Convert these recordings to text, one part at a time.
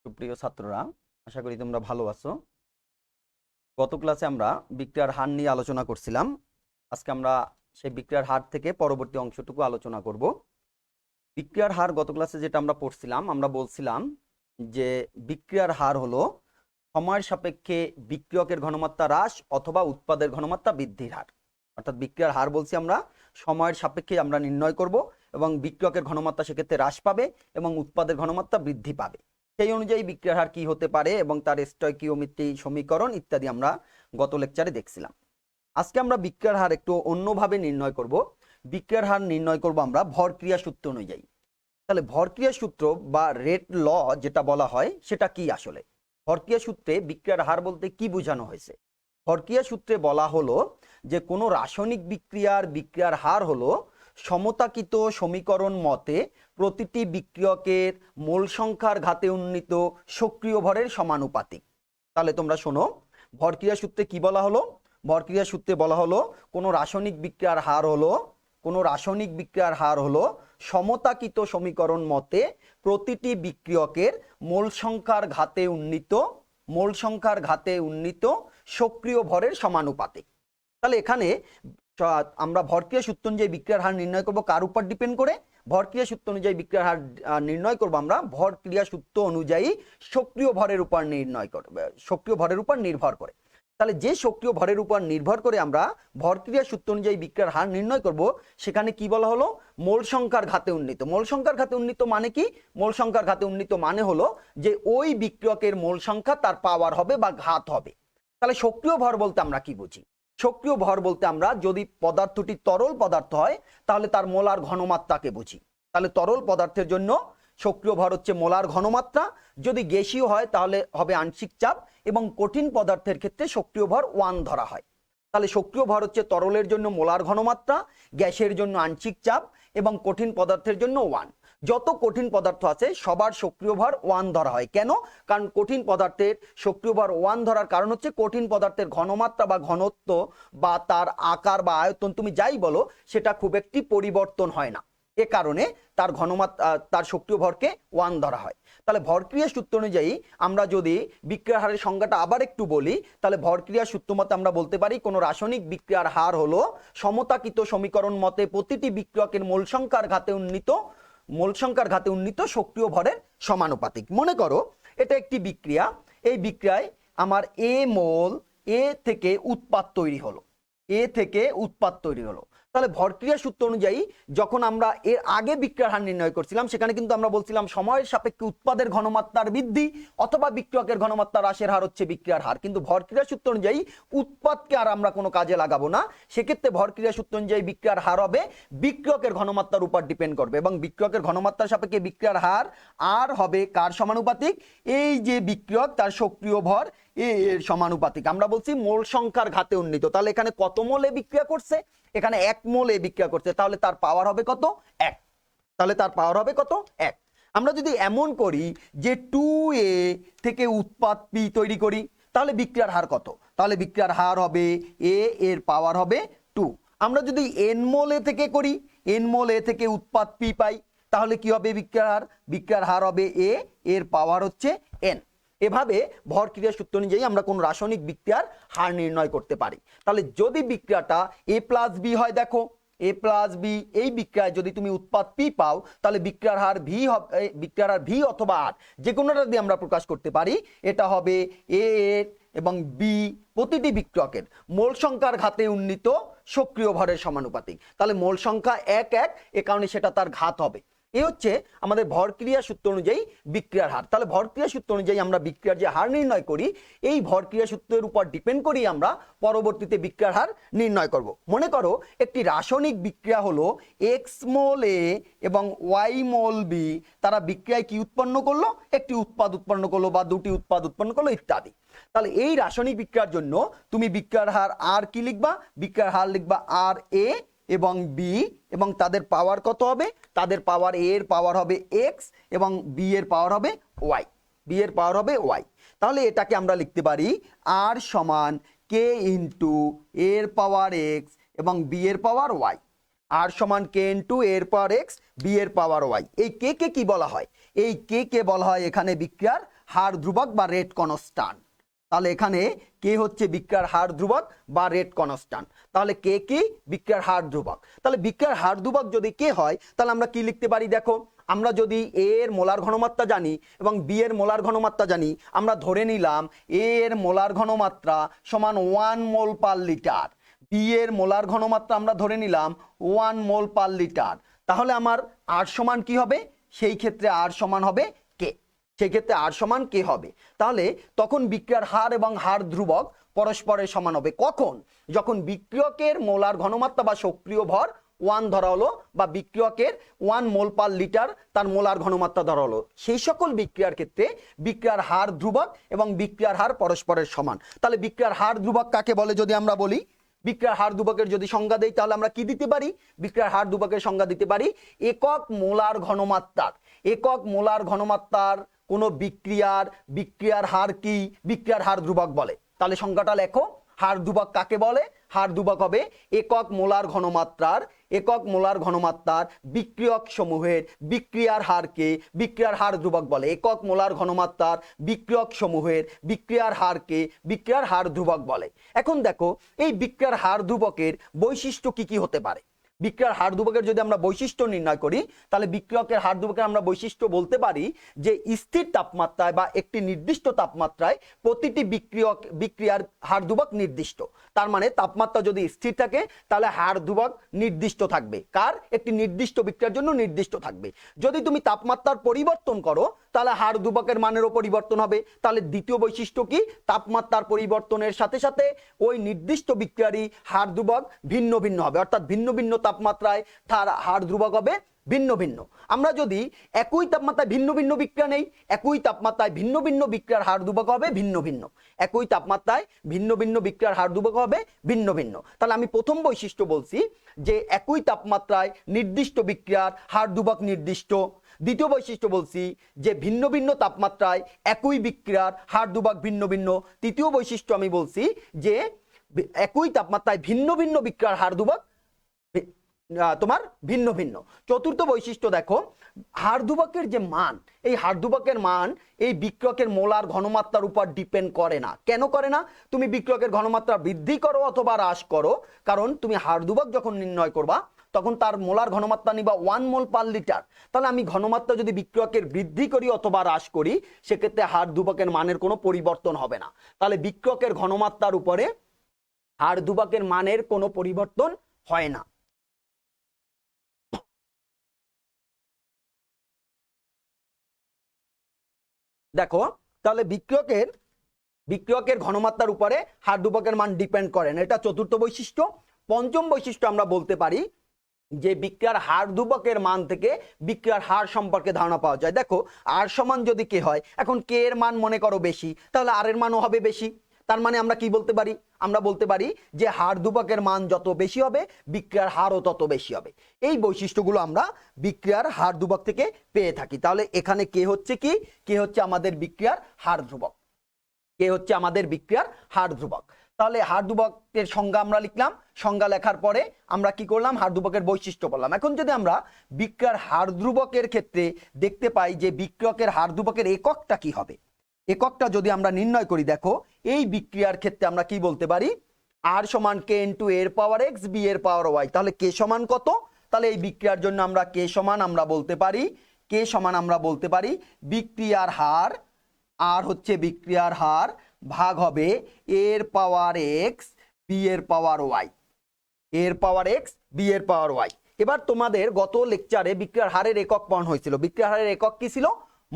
সুপ্রিয় ছাত্ররা, আশা করি তোমরা ভালো আছো। গত ক্লাসে আমরা বিক্রিয়ার হার নিয়ে আলোচনা করছিলাম। আজকে আমরা সেই বিক্রিয়ার হার থেকে পরবর্তী অংশটুকু আলোচনা করব। বিক্রিয়ার হার গত ক্লাসে যেটা আমরা পড়ছিলাম, আমরা বলছিলাম যে বিক্রিয়ার হার হলো সময়ের সাপেক্ষে বিক্রিয়কের ঘনমাত্রা হ্রাস অথবা উৎপাদের ঘনমাত্রা বৃদ্ধির হার। অর্থাৎ বিক্রিয়ার হার বলছি আমরা সময়ের সাপেক্ষে আমরা নির্ণয় করব এবং বিক্রিয়কের ঘনমাত্রা সেক্ষেত্রে হ্রাস পাবে এবং উৎপাদের ঘনমাত্রা বৃদ্ধি পাবে। সেই অনুযায়ী বিক্রিয়ার হার কি হতে পারে এবং তার স্টয়কিওমেট্রি সমীকরণ ইত্যাদি আমরা গত লেকচারে দেখছিলাম। আজকে আমরা বিক্রিয়ার হার একটু অন্যভাবে নির্ণয় করব। বিক্রিয়ার হার নির্ণয় করব আমরা ভরক্রিয়া সূত্র অনুযায়ী। তাহলে ভরক্রিয়া সূত্র বা রেট ল যেটা বলা হয় সেটা কি আসলে? ভরক্রিয়া সূত্রে বিক্রিয়ার হার বলতে কি বোঝানো হয়েছে? ভরক্রিয়া সূত্রে বলা হলো যে কোনো রাসায়নিক বিক্রিয়ার হার হলো সমতাকৃত সমীকরণ মতে প্রতিটি বিক্রিয়কের মোল সংখ্যার ঘাতে উন্নীত সক্রিয় ভরের সমানুপাতিক। তাহলে তোমরা শোনো, ভরক্রিয়া সূত্রে কি বলা হলো? ভরক্রিয়া সূত্রে বলা হলো কোনো রাসায়নিক বিক্রিয়ার হার হলো সমতাকৃত সমীকরণ মতে প্রতিটি বিক্রিয়কের মোল সংখ্যার ঘাতে উন্নীত সক্রিয় ভরের সমানুপাতিক। তাহলে এখানে আমরা ভরক্রিয়া সূত্র অনুযায়ী বিক্রিয়ার হার নির্ণয় করব কার উপর ডিপেন্ড করে? ভরক্রিয়া সূত্র অনুযায়ী বিক্রিয়ার হার নির্ণয় করব আমরা ভরক্রিয়া সূত্র অনুযায়ী সক্রিয় ভরের উপর নির্ভর করে। তাহলে যে সক্রিয় ভরের উপর নির্ভর করে আমরা ভরক্রিয়া সূত্র অনুযায়ী বিক্রিয়ার হার নির্ণয় করব, সেখানে কি বলা হলো? মোল সংখ্যার ঘাতে উন্নীত। মোল সংখ্যার ঘাতে উন্নীত মানে কি? মোল সংখ্যার ঘাতে উন্নীত মানে হলো যে ওই বিক্রিয়কের মোল সংখ্যা তার পাওয়ার হবে বা ঘাত হবে। তাহলে সক্রিয় ভর বলতে আমরা কি বুঝি? সক্রিয় ভর বলতে আমরা যদি পদার্থটি তরল পদার্থ হয় তাহলে তার মোলার ঘনমাত্রাকে বুঝি। তাহলে তরল পদার্থের জন্য সক্রিয় ভর হচ্ছে মোলার ঘনমাত্রা, যদি গ্যাসীয় হয় তাহলে হবে আংশিক চাপ, এবং কঠিন পদার্থের ক্ষেত্রে সক্রিয় ভর 1 ধরা হয়। তাহলে সক্রিয় ভর হচ্ছে তরলের জন্য মোলার ঘনমাত্রা, গ্যাসের জন্য আংশিক চাপ এবং কঠিন পদার্থের জন্য 1। যত কঠিন পদার্থ আছে সবার সক্রিয় ভর 1 ধরা হয়। কেন? কারণ কঠিন পদার্থের সক্রিয় ভর 1 ধরার কারণ হচ্ছে কঠিন পদার্থের ঘনমাত্রা বা ঘনত্ব বা তার আকার বা আয়তন তুমি যাই বলো, সেটা খুব একটি পরিবর্তন হয় না। এ কারণে তার ঘনমাত্রা তার সক্রিয় ভরকে 1 ধরা হয়। তাহলে ভরক্রিয়া সূত্র অনুযায়ী আমরা যদি বিক্রিয়ার হারের সংজ্ঞাটা আবার একটু বলি, তাহলে ভরক্রিয়া সূত্র মতে আমরা বলতে পারি কোনো রাসায়নিক বিক্রিয়ার হার হলো সমতাকৃত সমীকরণ মতে প্রতিটি বিক্রিয়কের মোল সংখ্যার ঘাতে উন্নীত সক্রিয় ভরের সমানুপাতিক। মনে করো এটা একটি বিক্রিয়া, এই বিক্রিয়ায় আমার এ থেকে উৎপাদ তৈরি হলো। তাহলে ভরক্রিয়া সূত্র অনুযায়ী যখন আমরা এর আগে বিক্রিয়ার হার নির্ণয় করছিলাম, সেখানে কিন্তু আমরা বলছিলাম সময়ের সাপেক্ষে উৎপাদের ঘনমাত্রার বৃদ্ধি অথবা বিক্রিয়কের ঘনমাত্রা হ্রাসের হার হচ্ছে বিক্রিয়ার হার। কিন্তু ভরক্রিয়া সূত্র অনুযায়ী উৎপাদকে আর আমরা কোনো কাজে লাগাবো না। সেক্ষেত্রে ভরক্রিয়া সূত্র অনুযায়ী বিক্রিয়ার হার হবে বিক্রিয়কের ঘনমাত্রার উপর ডিপেন্ড করবে, এবং বিক্রিয়কের ঘনমাত্রার সাপেক্ষে বিক্রিয়ার হার আর হবে কার সমানুপাতিক? এই যে বিক্রিয়ক তার সক্রিয় ভর এর সমানুপাতিক। আমরা বলছি মোল সংখ্যার ঘাতে উন্নীত। তাহলে এখানে কত মোল এ বিক্রিয়া করছে? এখানে 1 মোল এ বিক্রিয়া করছে। তাহলে তার পাওয়ার হবে কত? 1। আমরা যদি এমন করি যে 2a থেকে উৎপাদ p তৈরি করি, তাহলে বিক্রিয়ার হার কত? তাহলে বিক্রিয়ার হার হবে a এর পাওয়ার হবে 2। আমরা যদি n মোল এ থেকে করি, n মোল এ থেকে উৎপাদ p পাই, তাহলে কি হবে বিক্রিয়ার হার হবে a এর পাওয়ার হচ্ছে n। এভাবে ভরক্রিয়া সূত্র অনুযায়ী আমরা কোন রাসায়নিক বিক্রিয়ার হার নির্ণয় করতে পারি। তাহলে যদি বিক্রিয়াটা a প্লাস b হয়, দেখো a প্লাস b, এই বিক্রিয়ায় যদি তুমি উৎপাদ p পাও, তাহলে বিক্রিয়ার হার v অথবা r যে কোনোটা দিয়ে আমরা প্রকাশ করতে পারি। এটা হবে a এবং b প্রতিটি বিক্রিয়কের মোল সংখ্যার ঘাতে উন্নীত সক্রিয় ভরের সমানুপাতিক। তাহলে মোল সংখ্যা 1 1, এ কারণে সেটা তার ঘাত হবে। এই হচ্ছে আমাদের ভরক্রিয়া সূত্র অনুযায়ী বিক্রিয়ার হার। তাহলে ভরক্রিয়া সূত্র অনুযায়ী আমরা বিক্রিয়ার যে হার নির্ণয় করি, এই ভরক্রিয়া সূত্রের উপর ডিপেন্ড করি আমরা পরবর্তীতে বিক্রিয়ার হার নির্ণয় করব। মনে করো একটি রাসায়নিক বিক্রিয়া হলো x মোল a এবং y মোল b, তারা বিক্রিয়ায় কি উৎপন্ন করলো? একটি উৎপাদ উৎপন্ন করলো বা দুটি উৎপাদ উৎপন্ন করলো ইত্যাদি। তাহলে এই রাসায়নিক বিক্রিয়ার জন্য তুমি বিক্রিয়ার হার আর কি লিখবা? বিক্রিয়ার হার লিখবা আর a এবং b, এবং তাদের পাওয়ার কত হবে? তাদের পাওয়ার a এর পাওয়ার হবে x এবং b এর পাওয়ার হবে y। তাহলে এটাকে আমরা লিখতে পারি r সমান k ইন্টু a এর পাওয়ার x এবং b এর পাওয়ার y। r সমান k ইন্টু a এর পাওয়ার x, b এর পাওয়ার y। এই k কে কি বলা হয়? এই k কে বলা হয় এখানে বিক্রিয়ার হার ধ্রুবক বা রেট কনস্ট্যান্ট। তাহলে এখানে কে হচ্ছে বিক্রিয়ার হার ধ্রুবক বা রেট কনস্ট্যান্ট। তাহলে কে কি বিক্রিয়ার হার ধ্রুবক। তাহলে বিক্রিয়ার হার ধ্রুবক যদি কে হয় তাহলে আমরা কি লিখতে পারি, দেখো আমরা যদি এ এর মোলার ঘনমাত্রা জানি এবং বি এর মোলার ঘনমাত্রা জানি, আমরা ধরে নিলাম এ এর মোলার ঘনমাত্রা সমান 1 মোল পার লিটার, বি এর মোলার ঘনমাত্রা আমরা ধরে নিলাম 1 মোল পার লিটার। তাহলে আমার আর সমান কি হবে, সেই ক্ষেত্রে আর সমান হবে কে, সেই ক্ষেত্রে আর সমান কে হবে। তাহলে তখন বিক্রিয়ার হার এবং হার ধ্রুবক পরস্পরের সমান হবে। কখন? যখন বিক্রিয়কের মোলার ঘনমাত্রা বা সক্রিয় ভর 1 ধরা হলো বা বিক্রিয়কের 1 মোল পার লিটার তার মোলার ঘনমাত্রা ধরা হলো, সেই সকল বিক্রিয়ার ক্ষেত্রে বিক্রিয়ার হার ধ্রুবক এবং বিক্রিয়ার হার পরস্পরের সমান। তাহলে বিক্রিয়ার হার ধ্রুবক কাকে বলে যদি আমরা বলি, বিক্রিয়ার হার ধ্রুবকের যদি সংজ্ঞা দেই তাহলে আমরা কি দিতে পারি, বিক্রিয়ার হার ধ্রুবকের সংজ্ঞা দিতে পারি একক মোলার ঘনমাত্রার, একক মোলার ঘনমাত্রার কোন বিক্রিয়ার হার কি বিক্রিয়ার হার ধ্রুবক বলে। তাহলে সংজ্ঞাটা লেখো, হার ধ্রুবক কাকে বলে, হার ধ্রুবক হবে একক মোলার ঘনমাত্রার বিক্রিয়ক সমূহের বিক্রিয়ার হারকে বিক্রিয়ার হার ধ্রুবক বলে। একক মোলার ঘনমাত্রার বিক্রিয়ক সমূহের বিক্রিয়ার হারকে বিক্রিয়ার হার ধ্রুবক বলে। এখন দেখো এই বিক্রিয়ার হার ধ্রুবকের বৈশিষ্ট্য কি কি হতে পারে। বিক্রিয়ার হার ধ্রুবকের যদি আমরা বৈশিষ্ট্য নির্ণয় করি তাহলে বিক্রিয়কের হার ধ্রুবকের আমরা বৈশিষ্ট্য বলতে পারি যে স্থির তাপমাত্রায় বা একটি নির্দিষ্ট তাপমাত্রায় প্রতিটি বিক্রিয়ার হার ধ্রুবক নির্দিষ্ট। তার মানে তাপমাত্রা যদি স্থির থাকে তাহলে হার ধ্রুবক নির্দিষ্ট থাকবে, কার একটি নির্দিষ্ট বিক্রিয়ার জন্য নির্দিষ্ট থাকবে। যদি তুমি তাপমাত্রার পরিবর্তন করো তাহলে হার ধ্রুবকের মানেরও পরিবর্তন হবে। তাহলে দ্বিতীয় বৈশিষ্ট্য কি, তাপমাত্রার পরিবর্তনের সাথে সাথে ওই নির্দিষ্ট বিক্রিয়ারই হার ধ্রুবক ভিন্ন ভিন্ন হবে, অর্থাৎ ভিন্ন ভিন্ন তাপমাত্রায় তার হার ধ্রুবক হবে ভিন্ন ভিন্ন। আমরা যদি একই তাপমাত্রায় ভিন্ন ভিন্ন বিক্রিয়া নেই, একই তাপমাত্রায় ভিন্ন ভিন্ন বিক্রিয়ার হার ধ্রুবক হবে ভিন্ন ভিন্ন, একই তাপমাত্রায় ভিন্ন ভিন্ন বিক্রিয়ার হার ধ্রুবক হবে ভিন্ন ভিন্ন। তাহলে আমি প্রথম বৈশিষ্ট্য বলছি যে একই তাপমাত্রায় নির্দিষ্ট বিক্রিয়ার হার ধ্রুবক নির্দিষ্ট। দ্বিতীয় বৈশিষ্ট্য বলছি যে ভিন্ন ভিন্ন তাপমাত্রায় একই বিক্রিয়ার হার ধ্রুবক ভিন্ন ভিন্ন। তৃতীয় বৈশিষ্ট্য আমি বলছি যে একই তাপমাত্রায় ভিন্ন ভিন্ন বিক্রিয়ার হার ধ্রুবক তোমার ভিন্ন ভিন্ন। চতুর্থ বৈশিষ্ট্য দেখো, হার ধ্রুবকের যে মান, এই হার ধ্রুবকের মান এই বিক্রিয়কের মোলার ঘনমাত্রার উপর ডিপেন্ড করে না। কেন করে না? তুমি বিক্রিয়কের ঘনমাত্রা বৃদ্ধি করো অথবা হ্রাস করো, কারণ তুমি হার ধ্রুবক যখন নির্ণয় করবা তখন তার মোলার ঘনমাত্রা নিবা 1 মোল পার লিটার। তাহলে আমি ঘনমাত্রা যদি বিক্রিয়কের বৃদ্ধি করি অথবা হ্রাস করি সেক্ষেত্রে হার ধ্রুবকের মানের কোনো পরিবর্তন হবে না। তাহলে বিক্রিয়কের ঘনমাত্রার উপরে হার ধ্রুবকের মানের কোনো পরিবর্তন হয় না। দেখো তাহলে বিক্রিয়কের ঘনমাত্রার উপরে হার ধ্রুবকের মান ডিপেন্ড করে না, এটা চতুর্থ বৈশিষ্ট্য। পঞ্চম বৈশিষ্ট্য আমরা বলতে পারি যে বিক্রিয়ার হার ধ্রুবকের মান থেকে বিক্রিয়ার হার সম্পর্কে ধারণা পাওয়া যায়। দেখো আর সমান যদি কে হয়, এখন কে এর মান মনে করো বেশি, তাহলে আর এর মানও হবে বেশি। তার মানে আমরা কি বলতে পারি, আমরা বলতে পারি যে হার ধ্রুবকের মান যত বেশি হবে বিক্রিয়ার হারও তত বেশি হবে। এই বৈশিষ্ট্যগুলো আমরা বিক্রিয়ার হার ধ্রুবক থেকে পেয়ে থাকি। তাহলে এখানে কে হচ্ছে কি, কে হচ্ছে আমাদের বিক্রিয়ার হার ধ্রুবক, কে হচ্ছে আমাদের বিক্রিয়ার হার ধ্রুবক। তাহলে হার ধ্রুবকের সংজ্ঞা আমরা লিখলাম, সংজ্ঞা লেখার পরে আমরা কি করলাম, হার ধ্রুবকের বৈশিষ্ট্য বললাম। এখন যদি আমরা বিক্রিয়ার হার ধ্রুবকের ক্ষেত্রে দেখতে পাই যে বিক্রিয়কের হার ধ্রুবকের এককটা কি হবে, এককটা যদি আমরা নির্ণয় করি, দেখো এই বিক্রিয়ার ক্ষেত্রে আমরা কি বলতে পারি, আর সমান কে ইন্টু এর পাওয়ার এক্স বি এর পাওয়ার ওয়াই। তাহলে কে সমান কত, তাহলে এই বিক্রিয়ার জন্য আমরা কে সমান আমরা বলতে পারি, কে সমান আমরা বলতে পারি বিক্রিয়ার হার, আর হচ্ছে বিক্রিয়ার হার ভাগ হবে এর পাওয়ার এক্স বি এর পাওয়ার ওয়াই, এর পাওয়ার এক্স বি এর পাওয়ার ওয়াই। এবার তোমাদের গত লেকচারে বিক্রিয়ার হারের একক পড়ানো হয়েছিল, বিক্রিয়ার হারের একক কি ছিল,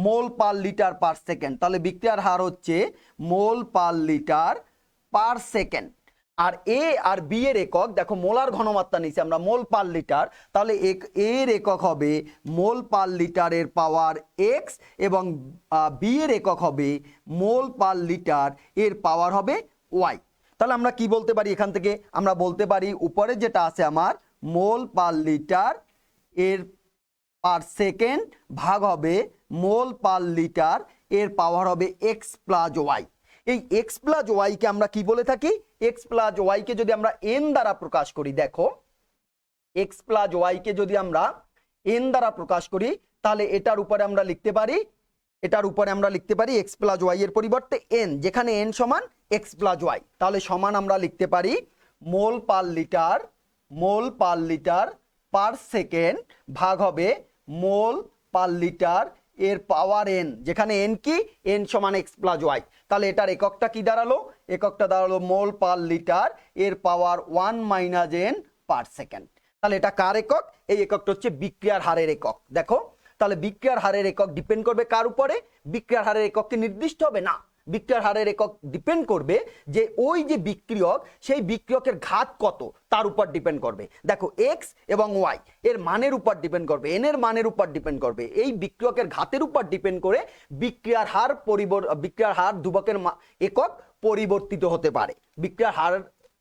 মোল পার লিটার পার সেকেন্ড। তাহলে বিক্রিয়ার হার হচ্ছে মোল পার লিটার পার সেকেন্ড। আর এ আর বি এর একক দেখো, মোলার ঘনমাত্রা নিচে আমরা মোল পার লিটার, তাহলে এর একক হবে মোল পার লিটারের পাওয়ার এক্স এবং বি এর একক হবে মোল পার লিটার এর পাওয়ার হবে ওয়াই। তাহলে আমরা কি বলতে পারি, এখান থেকে আমরা বলতে পারি উপরে যেটা আছে আমার মোল পার লিটার এর পার সেকেন্ড ভাগ হবে মোল পার লিটার এর পাওয়ার হবে এক্স প্লাস ওয়াই। এই এক্স প্লাস ওয়াই কে আমরা কি বলে থাকি, এক্স প্লাস ওয়াই কে যদি আমরা এন দ্বারা প্রকাশ করি, দেখো এক্স প্লাস ওয়াই কে যদি আমরা এন দ্বারা প্রকাশ করি তাহলে এটার উপরে আমরা লিখতে পারি এটার উপরে আমরা লিখতে পারি এক্স প্লাস ওয়াই এর পরিবর্তে এন, যেখানে এন সমান এক্স প্লাস ওয়াই, তাহলে সমান আমরা লিখতে পারি মোল পার লিটার পার সেকেন্ড ভাগ হবে মোল পার লিটার এর পাওয়ার এন, যেখানে এন কি, এন সমান এক্স প্লাস ওয়াই। তাহলে এটার এককটা কি দাঁড়ালো, এককটা দাঁড়ালো মোল পার লিটার এর পাওয়ার 1 মাইনাস এন পার সেকেন্ড। তাহলে এটা কার একক, এই এককটা হচ্ছে বিক্রিয়ার হারের একক। দেখো তাহলে বিক্রিয়ার হারের একক ডিপেন্ড করবে কার উপরে, বিক্রিয়ার হারের একক কি নির্দিষ্ট হবে না, বিক্রিয়ার হারের একক ডিপেন্ড করবে যে ওই যে বিক্রিয়ক সেই বিক্রিয়কের ঘাত কত তার উপর ডিপেন্ড করবে। দেখো এক্স এবং ওয়াই এর মানের উপর ডিপেন্ড করবে, এন এর মানের উপর ডিপেন্ড করবে, এই বিক্রিয়কের ঘাতের উপর ডিপেন্ড করে বিক্রিয়ার হার ধ্রুবকের একক পরিবর্তিত হতে পারে, বিক্রিয়ার হার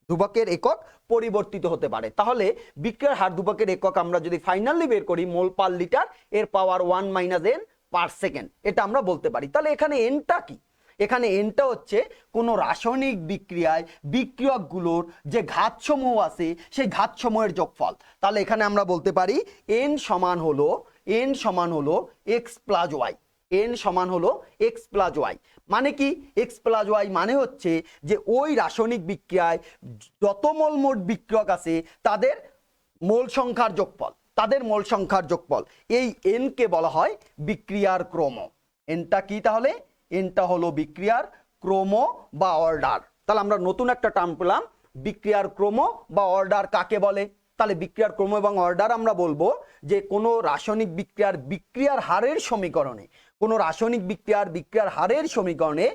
ধ্রুবকের একক পরিবর্তিত হতে পারে। তাহলে বিক্রিয়ার হার ধ্রুবকের একক আমরা যদি ফাইনালি বের করি মোল পার লিটার এর পাওয়ার 1 মাইনাস এন পার সেকেন্ড, এটা আমরা বলতে পারি। তাহলে এখানে এনটা কি, এখানে এনটা হচ্ছে কোনো রাসায়নিক বিক্রিয়ায় বিক্রিয়কগুলোর যে ঘাতসমূহ আছে সেই ঘাতসমূহের যোগফল। তাহলে এখানে আমরা বলতে পারি এন সমান হলো এক্স প্লাস ওয়াই, এন সমান হলো এক্স প্লাস ওয়াই। মানে কি, এক্স প্লাস ওয়াই মানে হচ্ছে যে ওই রাসায়নিক বিক্রিয়ায় যত মোল মোট বিক্রিয়ক আছে তাদের মোল সংখ্যার যোগফল, এই এন কে বলা হয় বিক্রিয়ার ক্রম। এনটা কি, তাহলে এনটা হলো বিক্রিয়ার ক্রম বা অর্ডার। তাহলে আমরা নতুন একটা টার্ম পেলাম, বিক্রিয়ার ক্রম বা অর্ডার কাকে বলে। তাহলে বিক্রিয়ার ক্রম এবং অর্ডার আমরা বলবো যে কোনো রাসায়নিক বিক্রিয়ার হারের সমীকরণে, কোনো রাসায়নিক বিক্রিয়ার হারের সমীকরণে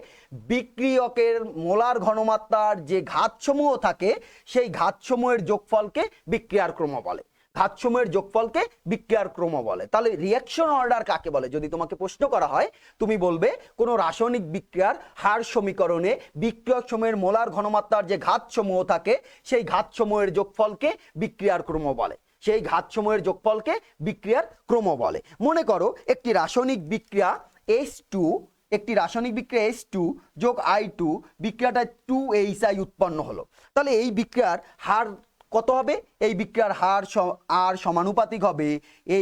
বিক্রিয়কের মোলার ঘনমাত্রার যে ঘাতসমূহ থাকে সেই ঘাতসমূহের যোগফলকে বিক্রিয়ার ক্রম বলে, ঘাতসমূহের যোগফলকে বিক্রিয়ার ক্রম বলে। তাহলে রিঅ্যাকশন অর্ডার কাকে বলে, যদি তোমাকে প্রশ্ন করা হয় তুমি বলবে কোনো রাসায়নিক বিক্রিয়ার হার সমীকরণে বিক্রিয়ক সমূহের মোলার ঘনমাত্রার যে ঘাতসমূহ থাকে সেই ঘাতসমূহের যোগফলকে বিক্রিয়ার ক্রম বলে, সেই ঘাতসমূহের যোগফলকে বিক্রিয়ার ক্রম বলে। মনে করো একটি রাসায়নিক বিক্রিয়া H2 যোগ I2 বিক্রিয়াটা 2HI উৎপন্ন হলো। তাহলে এই বিক্রিয়ার হার কত হবে, এই বিক্রিয়ার হার আর সমানুপাতিক হবে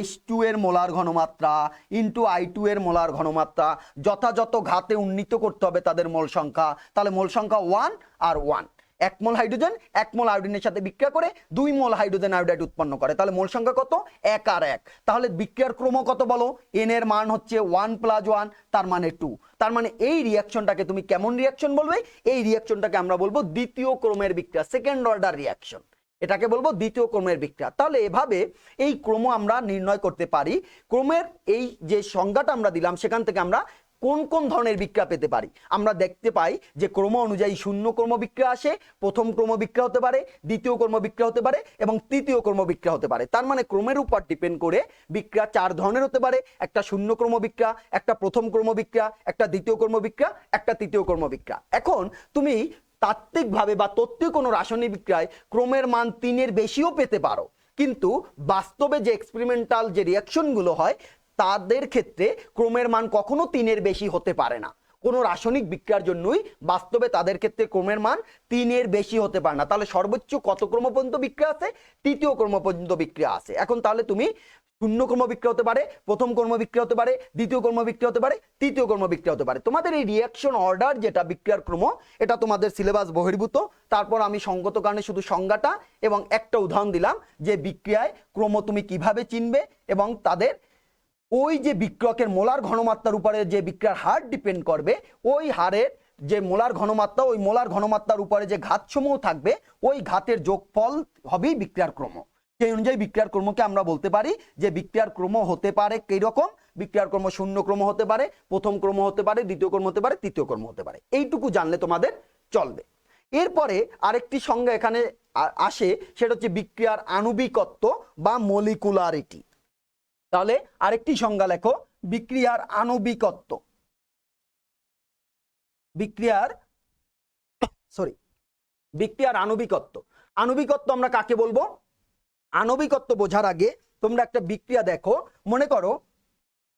H2 এর মোলার ঘনমাত্রা ইন্টু I2 এর মোলার ঘনমাত্রা, যথাযথ ঘাতে উন্নীত করতে হবে তাদের মোল সংখ্যা। তাহলে মোল সংখ্যা 1 আর 1, 1 মোল হাইড্রোজেন 1 মোল আয়োডিনের সাথে বিক্রিয়া করে 2 মোল হাইড্রোজেন আয়োডাইড উৎপন্ন করে, তাহলে মোল সংখ্যা কত, 1 আর 1। তাহলে বিক্রিয়ার ক্রম কত বলো, এন এর মান হচ্ছে 1 প্লাস 1 তার মানে 2। তার মানে এই রিঅ্যাকশনটাকে তুমি কেমন রিঅ্যাকশন বলবে, এই রিঅ্যাকশনটাকে আমরা বলবো দ্বিতীয় ক্রমের বিক্রিয়া, সেকেন্ড অর্ডার রিঅ্যাকশন, এটাকে বলবো দ্বিতীয় ক্রমের বিক্রিয়া। তাহলে এভাবে এই ক্রম আমরা নির্ণয় করতে পারি। ক্রমের এই যে সংজ্ঞাটা আমরা দিলাম সেখান থেকে আমরা কোন কোন ধরনের বিক্রিয়া পেতে পারি। আমরা দেখতে পাই যে ক্রম অনুযায়ী শূন্য ক্রম বিক্রিয়া আসে, প্রথম ক্রম বিক্রিয়া হতে পারে, দ্বিতীয় ক্রম বিক্রিয়া হতে পারে এবং তৃতীয় ক্রম বিক্রিয়া হতে পারে। তার মানে ক্রমের উপর ডিপেন্ড করে বিক্রিয়া 4 ধরনের হতে পারে, একটা শূন্য ক্রম বিক্রিয়া, একটা প্রথম ক্রম বিক্রিয়া, একটা দ্বিতীয় ক্রম বিক্রিয়া, একটা তৃতীয় ক্রম বিক্রিয়া। এখন তুমি তাত্ত্বিকভাবে বা তত্ত্বীয় কোনো রাসায়নিক বিক্রিয়ায় ক্রমের মান 3 এর বেশিও পেতে পারো, কিন্তু বাস্তবে যে এক্সপেরিমেন্টাল যে রিঅ্যাকশনগুলো হয় তাদের ক্ষেত্রে ক্রমের মান কখনো 3 এর বেশি হতে পারে না। কোনো রাসায়নিক বিক্রিয়ার জন্যই বাস্তবে তাদের ক্ষেত্রে ক্রমের মান 3 এর বেশি হতে পারে না। তাহলে সর্বোচ্চ কত ক্রম পর্যন্ত বিক্রিয়া আছে, তৃতীয় ক্রম পর্যন্ত বিক্রিয়া আছে। এখন তাহলে তুমি শূন্য ক্রম বিক্রিয়া হতে পারে, প্রথম ক্রম বিক্রিয়া হতে পারে, দ্বিতীয় ক্রম বিক্রিয়া হতে পারে, তৃতীয় ক্রম বিক্রিয়া হতে পারে। তোমাদের এই রিঅ্যাকশন অর্ডার যেটা বিক্রিয়ার ক্রম, এটা তোমাদের সিলেবাস বহির্ভূত। তারপর আমি সঙ্গত কারণে শুধু সংজ্ঞাটা এবং একটা উদাহরণ দিলাম যে বিক্রিয়ায় ক্রম তুমি কিভাবে চিনবে এবং তাদের ওই যে বিক্রিয়কের মোলার ঘনমাত্রার উপরে যে বিক্রিয়ার হার ডিপেন্ড করবে, ওই হারের যে মোলার ঘনমাত্রা, ওই মোলার ঘনমাত্রার উপরে যে ঘাতসমূহ থাকবে ওই ঘাতের যোগফল হবেই বিক্রিয়ার ক্রম। সেই অনুযায়ী বিক্রিয়ার ক্রমকে আমরা বলতে পারি যে বিক্রিয়ার ক্রম হতে পারে কই রকম, বিক্রিয়ার ক্রম শূন্য ক্রম হতে পারে, প্রথম ক্রম হতে পারে, দ্বিতীয় ক্রম হতে পারে, তৃতীয় ক্রম হতে পারে। এইটুকু জানলে তোমাদের চলবে। এরপরে আরেকটি সংজ্ঞা এখানে আসে, সেটা হচ্ছে বিক্রিয়ার আণবিকত্ব বা মলিকুলারিটি। তাহলে আরেকটি সংজ্ঞা লেখো, বিক্রিয়ার আণবিকত্ব। বিক্রিয়ার আণবিকত্ব। আণবিকত্ব আমরা কাকে বলবো, আণবিকত্ব বোঝার আগে তোমরা একটা বিক্রিয়া দেখো। মনে করো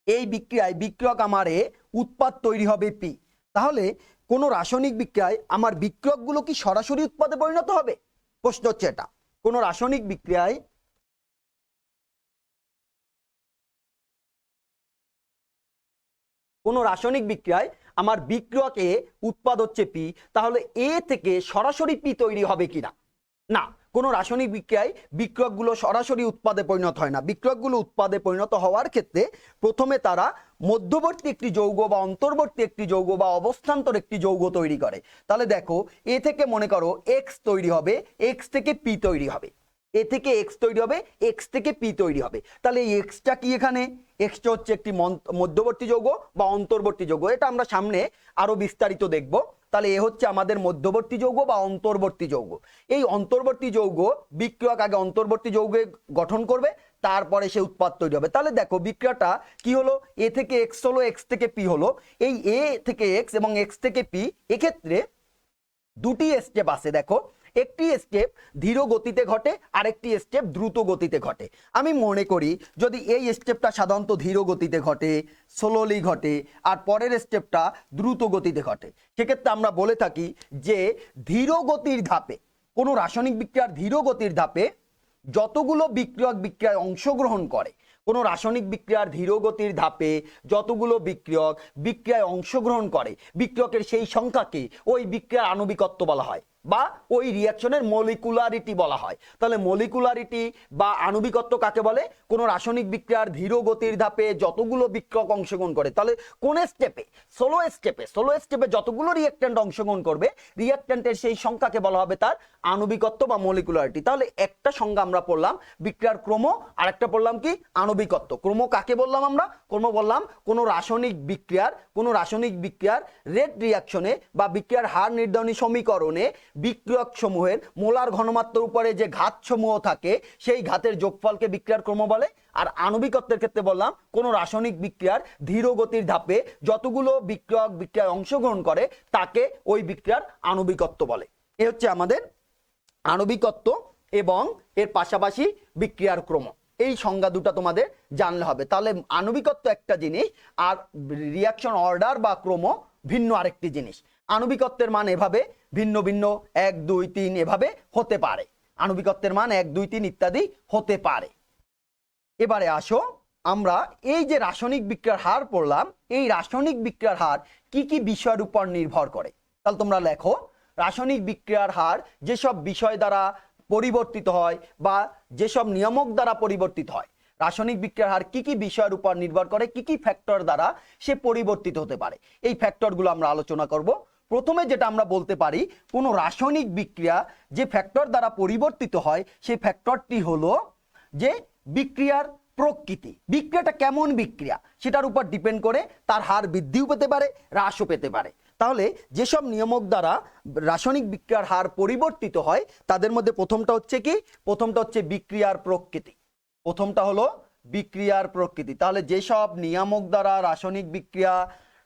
এই বিক্রিয়ায় বিক্রিয়ক আমার এ, উৎপাদ তৈরি হবে পি। তাহলে কোন রাসায়নিক বিক্রিয়ায় আমার বিক্রিয়কগুলো কি সরাসরি উৎপাদে পরিণত হবে? প্রশ্ন হচ্ছে এটা। কোন রাসায়নিক বিক্রিয়ায় কোনো রাসায়নিক বিক্রিয়ায় আমার বিক্রিয়ক এ উৎপাদ হচ্ছে পি, তাহলে এ থেকে সরাসরি পি তৈরি হবে কিনা? না, কোনো রাসায়নিক বিক্রিয়ায় বিক্রিয়কগুলো সরাসরি উৎপাদে পরিণত হয় না। বিক্রিয়কগুলো উৎপাদে পরিণত হওয়ার ক্ষেত্রে প্রথমে তারা মধ্যবর্তী একটি যৌগ বা অন্তর্বর্তী একটি যৌগ বা অবস্থান্তর একটি যৌগ তৈরি করে। তাহলে দেখো, এ থেকে মনে করো এক্স তৈরি হবে, এক্স থেকে পি তৈরি হবে, এ থেকে এক্স তৈরি হবে, এক্স থেকে পি তৈরি হবে। তাহলে এই এক্সটা কি? এখানে এক্সটা হচ্ছে একটি মধ্যবর্তী যৌগ বা অন্তর্বর্তী যৌগ। এটা আমরা সামনে আরো বিস্তারিত দেখব। তাহলে এ হচ্ছে আমাদের মধ্যবর্তী যৌগ বা অন্তর্বর্তী যৌগ। এই অন্তর্বর্তী যৌগ বিক্রিয়ক আগে অন্তর্বর্তী যৌগে গঠন করবে, তারপরে সে উৎপাদ তৈরি হবে। তাহলে দেখো বিক্রিয়াটা কি হলো, এ থেকে এক্স হলো, এক্স থেকে পি হলো। এই এ থেকে এক্স এবং এক্স থেকে পি, এক্ষেত্রে দুটি স্টেপ আছে। দেখো, একটি স্টেপ ধীর গতিতে ঘটে, আরেকটি স্টেপ দ্রুত গতিতে ঘটে। আমি মনে করি যদি এই স্টেপটা সাধারণত ধীর গতিতে ঘটে, স্লোলি ঘটে, আর পরের স্টেপটা দ্রুত গতিতে ঘটে, সেক্ষেত্রে আমরা বলে থাকি যে ধীর গতির ধাপে, কোনো রাসায়নিক বিক্রিয়ার ধীর গতির ধাপে যতগুলো বিক্রিয়ক বিক্রিয়ায় অংশগ্রহণ করে, কোনো রাসায়নিক বিক্রিয়ার ধীর গতির ধাপে যতগুলো বিক্রিয়ক বিক্রিয়ায় অংশগ্রহণ করে, বিক্রিয়কের সেই সংখ্যাকে ওই বিক্রিয়ার আণবিকত্ব বলা হয় বা ওই রিঅ্যাকশনের মলিকুলারিটি বলা হয়। তাহলে মলিকুলারিটি বা আণবিকত্ব কাকে বলে? কোনো রাসায়নিক বিক্রিয়ার ধীর গতির ধাপে যতগুলো বিক্রিয়ক অংশগ্রহণ করে, তাহলে কোন স্টেপে? স্লো স্টেপে যতগুলো রিঅ্যাকট্যান্ট অংশগ্রহণ করবে, রিঅ্যাকট্যান্টের সেই সংখ্যাকে বলা হবে তার আণবিকত্ব বা মলিকুলারিটি। তাহলে একটা সংজ্ঞা আমরা পড়লাম বিক্রিয়ার ক্রম, আর একটা পড়লাম কি? আণবিকত্ব। ক্রম কাকে বললাম আমরা? ক্রম বললাম কোনো রাসায়নিক বিক্রিয়ার রেট রিঅ্যাকশনে বা বিক্রিয়ার হার নির্ধারণী সমীকরণে বিক্রিয়ক সমূহের মোলার ঘনমাত্রার উপরে যে ঘাত সমূহ থাকে, সেই ঘাতের যোগফলকে বিক্রিয়ার ক্রম বলে। আর আণবিকত্বের ক্ষেত্রে বললাম কোনো রাসায়নিক বিক্রিয়ার ধীর গতির ধাপে যতগুলো বিক্রিয়ক বিক্রিয়ায় অংশগ্রহণ করে তাকে ওই বিক্রিয়ার আণবিকত্ব বলে। এ হচ্ছে আমাদের আণবিকত্ব এবং এর পাশাপাশি বিক্রিয়ার ক্রম। এই সংজ্ঞা দুটো তোমাদের জানলে হবে। তাহলে আণবিকত্ব একটা জিনিস, আর রিঅ্যাকশন অর্ডার বা ক্রম ভিন্ন আরেকটি জিনিস। আণবিকত্বের মান এভাবে ভিন্ন ভিন্ন 1, 2, 3 এভাবে হতে পারে। আণবিকত্বের মান 1, 2, 3 ইত্যাদি হতে পারে। এবারে আসো, আমরা এই যে রাসায়নিক বিক্রিয়ার হার পড়লাম, এই রাসায়নিক বিক্রিয়ার হার কি কি বিষয়ের উপর নির্ভর করে? তাহলে তোমরা লেখো, রাসায়নিক বিক্রিয়ার হার যেসব বিষয় দ্বারা পরিবর্তিত হয় বা যেসব নিয়ামক দ্বারা পরিবর্তিত হয়, রাসায়নিক বিক্রিয়ার হার কি কি বিষয়ের উপর নির্ভর করে, কি কি ফ্যাক্টর দ্বারা সে পরিবর্তিত হতে পারে, এই ফ্যাক্টরগুলো আমরা আলোচনা করব। প্রথমে যেটা আমরা বলতে পারি, কোনো রাসায়নিক বিক্রিয়া যে ফ্যাক্টর দ্বারা পরিবর্তিত হয়, সেই ফ্যাক্টরটি হলো যে বিক্রিয়ার প্রকৃতি। বিক্রিয়াটা কেমন বিক্রিয়া সেটার উপর ডিপেন্ড করে তার হার বৃদ্ধিও পেতে পারে, হ্রাসও পেতে পারে। তাহলে যেসব নিয়ামক দ্বারা রাসায়নিক বিক্রিয়ার হার পরিবর্তিত হয়, তাদের মধ্যে প্রথমটা হচ্ছে কি? প্রথমটা হচ্ছে বিক্রিয়ার প্রকৃতি। প্রথমটা হলো বিক্রিয়ার প্রকৃতি। তাহলে যেসব নিয়ামক দ্বারা রাসায়নিক বিক্রিয়া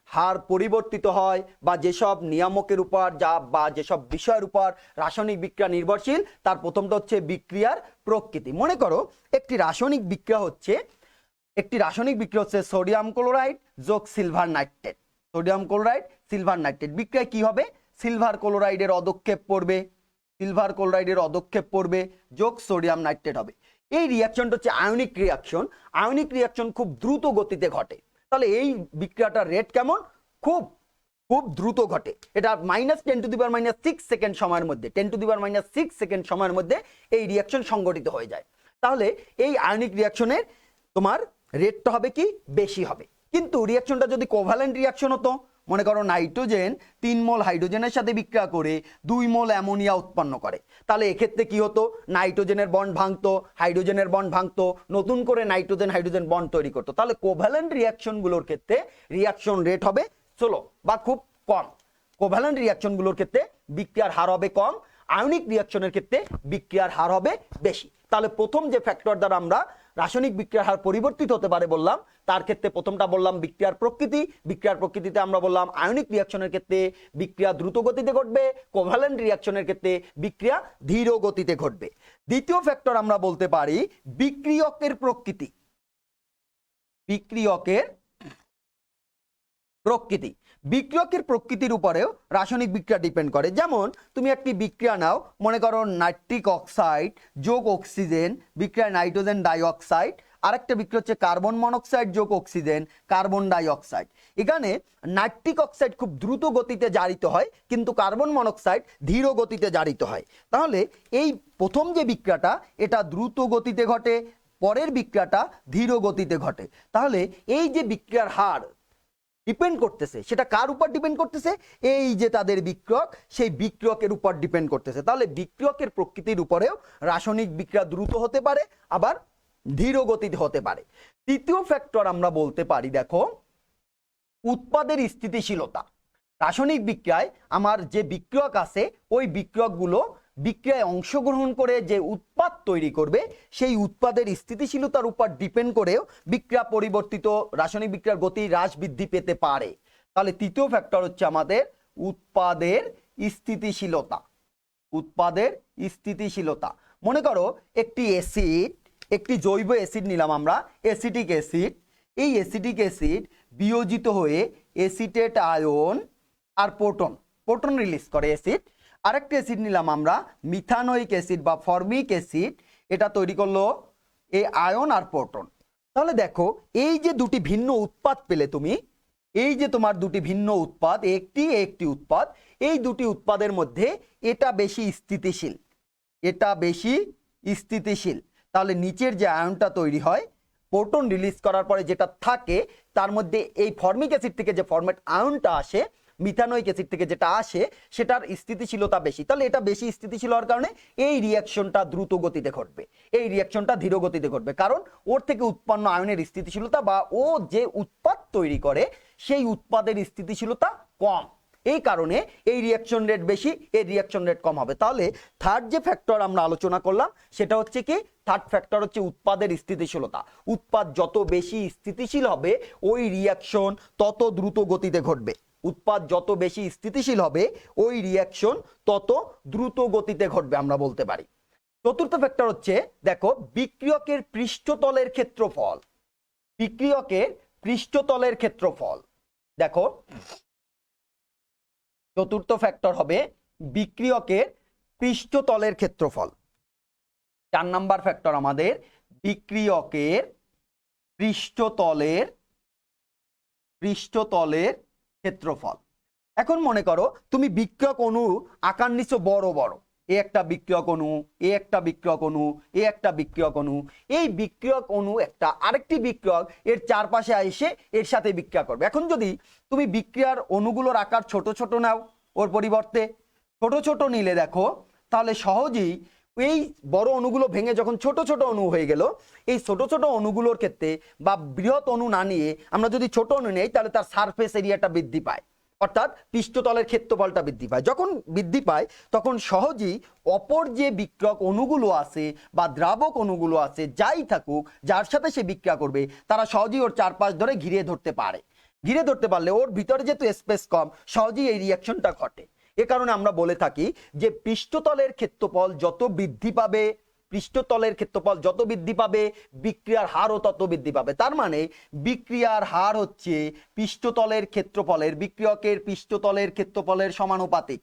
হার পরিবর্তিত হয় বা যেসব নিয়ামকের উপর বা যেসব বিষয়ের উপর রাসায়নিক বিক্রিয়া নির্ভরশীল, তার প্রথমটা হচ্ছে বিক্রিয়ার প্রকৃতি। মনে করো একটি রাসায়নিক বিক্রিয়া হচ্ছে সোডিয়াম ক্লোরাইড যোগ silver nitrate. Sodium chloride silver nitrate বিক্রিয়ায় কি হবে? সিলভার ক্লোরাইডের অদক্ষেপ পড়বে যোগ সোডিয়াম নাইট্রেট হবে। এই রিঅ্যাকশনটা হচ্ছে আয়নিক রিঅ্যাকশন। আয়নিক রিঅ্যাকশন খুব দ্রুত গতিতে ঘটে। তাহলে এই বিক্রিয়াটার রেট কেমন? খুব দ্রুত ঘটে। এটা -10⁻⁶ সেকেন্ড সময়ের মধ্যে, 10⁻⁶ সেকেন্ড সময়ের মধ্যে এই রিঅ্যাকশন সংঘটিত হয়ে যায়। তাহলে এই আয়নিক রিঅ্যাকশনের তোমার রেটটা হবে কি? বেশি হবে। কিন্তু রিঅ্যাকশনটা যদি কোভ্যালেন্ট রিঅ্যাকশন হতো, মনে করো নাইট্রোজেন 3 মোল হাইড্রোজেনের সাথে বিক্রিয়া করে 2 মোল অ্যামোনিয়া উৎপন্ন করে, তাহলে এক্ষেত্রে কি হতো? নাইট্রোজেনের বন্ড ভাঙতো, হাইড্রোজেনের বন্ড ভাঙতো, নতুন করে নাইট্রোজেন হাইড্রোজেন বন্ড তৈরি করতো। তাহলে কোভ্যালেন্ট রিঅ্যাকশনগুলোর ক্ষেত্রে রিঅ্যাকশন রেট হবে স্লো বা খুব কম। কোভ্যালেন্ট রিঅ্যাকশনগুলোর ক্ষেত্রে বিক্রিয়ার হার হবে কম, আয়নিক রিঅ্যাকশনের ক্ষেত্রে বিক্রিয়ার হার হবে বেশি। তাহলে প্রথম যে ফ্যাক্টর দ্বারা আমরা রাসায়নিক বিক্রিয়ার হার পরিবর্তিত হতে পারে বললাম, তার ক্ষেত্রে প্রথমটা বললাম বিক্রিয়ার প্রকৃতি। বিক্রিয়ার প্রকৃতিতে আমরা বললাম আয়নিক রিঅ্যাকশনের ক্ষেত্রে বিক্রিয়া দ্রুত গতিতে ঘটবে, কোভ্যালেন্ট রিঅ্যাকশনের ক্ষেত্রে বিক্রিয়া ধীর গতিতে ঘটবে। দ্বিতীয় ফ্যাক্টর আমরা বলতে পারি বিক্রিয়কের প্রকৃতি। বিক্রিয়কের প্রকৃতির উপরেও রাসায়নিক বিক্রিয়া ডিপেন্ড করে। যেমন তুমি একটি বিক্রিয়া নাও, মনে করো নাইট্রিক অক্সাইড যোগ অক্সিজেন বিক্রিয়ায় নাইট্রোজেন ডাইঅক্সাইড আরেকটা বিক্রিয়া হচ্ছে কার্বন মনোক্সাইড যোগ অক্সিজেন কার্বন ডাই অক্সাইড। এখানে নাইট্রিক অক্সাইড খুব দ্রুত গতিতে জারিত হয়, কিন্তু কার্বন মনোক্সাইড ধীর গতিতে জারিত হয়। তাহলে এই প্রথম যে বিক্রিয়াটা এটা দ্রুত গতিতে ঘটে, পরের বিক্রিয়াটা ধীর গতিতে ঘটে। তাহলে এই যে বিক্রিয়ার হার ডিপেন্ড করতেছে সেটা কার উপর ডিপেন্ড করতেছে? এই যে তাদের বিক্রিয়ক, সেই বিক্রিয়কের উপর ডিপেন্ড করতেছে। তাহলে বিক্রিয়কের প্রকৃতির উপরেও রাসায়নিক বিক্রিয়া দ্রুত হতে পারে, আবার ধীর গতিতে হতে পারে। তৃতীয় ফ্যাক্টর আমরা বলতে পারি, দেখো, উৎপাদের স্থিতিশীলতা। রাসায়নিক বিক্রিয়ায় আমার যে বিক্রিয়ক আছে ওই বিক্রিয়কগুলো বিক্রিয়ায় অংশগ্রহণ করে যে উৎপাদ তৈরি করবে সেই উৎপাদের স্থিতিশীলতার উপর ডিপেন্ড করেও বিক্রিয়া পরিবর্তিত রাসায়নিক বিক্রিয়ার গতি হ্রাস বৃদ্ধি পেতে পারে। তাহলে তৃতীয় ফ্যাক্টর হচ্ছে আমাদের উৎপাদের স্থিতিশীলতা। উৎপাদের স্থিতিশীলতা। মনে করো একটি অ্যাসিড, একটি জৈব অ্যাসিড নিলাম আমরা, অ্যাসিটিক অ্যাসিড। এই অ্যাসিটিক অ্যাসিড বিয়োজিত হয়ে অ্যাসিটেট আয়ন আর প্রোটন রিলিজ করে অ্যাসিড। আরেকটা অ্যাসিড নিলাম আমরা মিথানোইক অ্যাসিড বা ফর্মিক অ্যাসিড, এটা তৈরি করলো এই আয়ন আর প্রোটন। তাহলে দেখো এই যে দুটি ভিন্ন উৎপাদ পেলে তুমি, এই যে তোমার দুটি ভিন্ন উৎপাদ, একটি উৎপাদ, এই দুটি উৎপাদের মধ্যে এটা বেশি স্থিতিশীল, এটা বেশি স্থিতিশীল। তাহলে নিচের যে আয়নটা তৈরি হয় প্রোটন রিলিজ করার পরে যেটা থাকে তার মধ্যে এই ফর্মিক অ্যাসিড থেকে যে ফরম্যাট আয়নটা আসে, মিথানোইক অ্যাসিড থেকে যেটা আসে, সেটার স্থিতিশীলতা বেশি। তাহলে এটা বেশি স্থিতিশীল হওয়ার কারণে এই রিয়াকশনটা দ্রুত গতিতে ঘটবে, এই রিয়াকশনটা ধীর গতিতে ঘটবে, কারণ ওর থেকে উৎপন্ন আয়নের স্থিতিশীলতা বা ও যে উৎপাদ তৈরি করে সেই উৎপাদের স্থিতিশীলতা কম। এই কারণে এই রিয়াকশন রেট বেশি, এই রিয়াকশন রেট কম হবে। তাহলে থার্ড যে ফ্যাক্টর আমরা আলোচনা করলাম সেটা হচ্ছে কি, থার্ড ফ্যাক্টর হচ্ছে উৎপাদের স্থিতিশীলতা। উৎপাদ যত বেশি স্থিতিশীল হবে ওই রিয়াকশন তত দ্রুত গতিতে ঘটবে। উৎপাদ যত বেশি স্থিতিশীল হবে ওই রিয়াকশন তত দ্রুত গতিতে ঘটবে আমরা বলতে পারি। চতুর্থ ফ্যাক্টর হচ্ছে, দেখো, বিক্রিয়কের পৃষ্ঠতলের ক্ষেত্রফল। বিক্রিয়কের পৃষ্ঠতলের ক্ষেত্রফল। দেখো চতুর্থ ফ্যাক্টর হবে বিক্রিয়কের পৃষ্ঠতলের ক্ষেত্রফল। 4 নাম্বার ফ্যাক্টর আমাদের বিক্রিয়কের পৃষ্ঠতলের ক্ষেত্রফল। এখন মনে করো তুমি বিক্রিয়ক অণু আকার নিচ্ছ বড় বড়, এ একটা বিক্রিয়ক অণু, এ একটা বিক্রিয়ক অণু, এ একটা বিক্রিয়ক অণু। এই বিক্রিয়ক অণু একটা আরেকটি বিক্রিয়ক এর চারপাশে এসে এর সাথে বিক্রিয়া করবে। এখন যদি তুমি বিক্রিয়ার অণুগুলোর আকার ছোট ছোট নাও, ওর পরিবর্তে ছোট ছোট নিলে দেখো তাহলে সহজেই এই বড় অণুগুলো ভেঙে যখন ছোট ছোট অণু হয়ে গেল, এই ছোট ছোট অণুগুলোর ক্ষেত্রে বা বৃহৎ অণু না নিয়ে আমরা যদি ছোট অণু নেই তাহলে তার সারফেস এরিয়াটা বৃদ্ধি পায়, অর্থাৎ পৃষ্ঠতলের ক্ষেত্রফলটা বৃদ্ধি পায়। যখন বৃদ্ধি পায় তখন সহজেই অপর যে বিক্রিয়ক অণুগুলো আছে বা দ্রাবক অণুগুলো আছে, যাই থাকুক, যার সাথে সে বিক্রিয়া করবে, তারা সহজেই ওর চারপাশ ধরে ঘিরে ধরতে পারে। ঘিরে ধরতে পারলে ওর ভিতরে যেহেতু স্পেস কম, সহজেই এই রিয়াকশনটা ঘটে। এ কারণে আমরা বলে থাকি যে পৃষ্ঠতলের ক্ষেত্রফল যত বৃদ্ধি পাবে, পৃষ্ঠতলের ক্ষেত্রফল যত বৃদ্ধি পাবে বিক্রিয়ার হারও তত বৃদ্ধি পাবে। তার মানে বিক্রিয়ার হার হচ্ছে পৃষ্ঠতলের ক্ষেত্রফলের, বিক্রিয়কের পৃষ্ঠতলের ক্ষেত্রফলের সমানুপাতিক।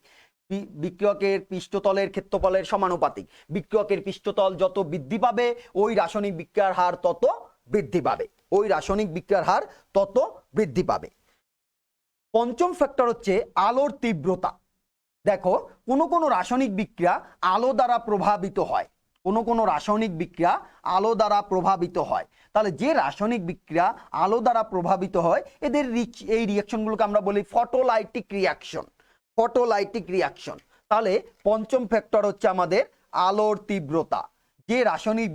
বিক্রিয়কের পৃষ্ঠতলের ক্ষেত্রফলের সমানুপাতিক। বিক্রিয়কের পৃষ্ঠতল যত বৃদ্ধি পাবে ওই রাসায়নিক বিক্রিয়ার হার তত বৃদ্ধি পাবে, ওই রাসায়নিক বিক্রিয়ার হার তত বৃদ্ধি পাবে। পঞ্চম ফ্যাক্টর হচ্ছে আলোর তীব্রতা। দেখো কোনো রাসায়নিক বিক্রিয়া আলো দ্বারা প্রভাবিত হয়, কোনো রাসায়নিক বিক্রিয়া আলো দ্বারা প্রভাবিত হয়। তাহলে যে রাসায়নিক বিক্রিয়া আলো দ্বারা প্রভাবিত হয় এদের এই রিয়াকশনগুলোকে আমরা বলি ফটোলাইটিক রিয়াকশন। ফটোলাইটিক রিয়াকশন। তাহলে পঞ্চম ফ্যাক্টর হচ্ছে আমাদের আলোর তীব্রতা। যে রাসায়নিক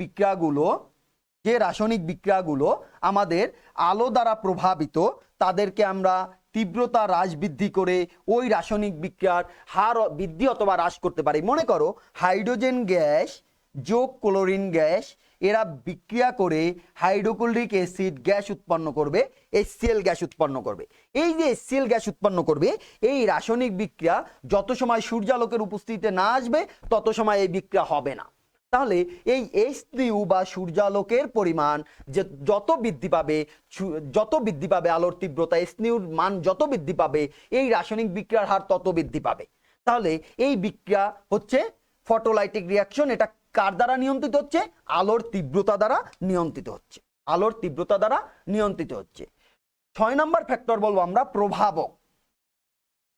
বিক্রিয়াগুলো আমাদের আলো দ্বারা প্রভাবিত তাদেরকে আমরা তীব্রতা হ্রাস বৃদ্ধি করে ওই রাসায়নিক বিক্রিয়ার হার বৃদ্ধি অথবা হ্রাস করতে পারি। মনে করো হাইড্রোজেন গ্যাস যোগ ক্লোরিন গ্যাস, এরা বিক্রিয়া করে হাইড্রোক্লোরিক অ্যাসিড গ্যাস উৎপন্ন করবে, HCl গ্যাস উৎপন্ন করবে। এই যে HCl গ্যাস উৎপন্ন করবে এই রাসায়নিক বিক্রিয়া যত সময় সূর্যালোকের উপস্থিতিতে না আসবে তত সময় এই বিক্রিয়া হবে না। তাহলে এই HCl বা সূর্যালোকের পরিমাণ যে যত বৃদ্ধি পাবে আলোর তীব্রতা, HCl মান যত বৃদ্ধি পাবে এই রাসায়নিক বিক্রিয়ার হার তত বৃদ্ধি পাবে। তাহলে এই বিক্রিয়া হচ্ছে ফটোলাইটিক রিয়াকশন। এটা কার দ্বারা নিয়ন্ত্রিত হচ্ছে? আলোর তীব্রতা দ্বারা নিয়ন্ত্রিত হচ্ছে। আলোর তীব্রতা দ্বারা নিয়ন্ত্রিত হচ্ছে। 6 নম্বর ফ্যাক্টর বলবো আমরা প্রভাবক।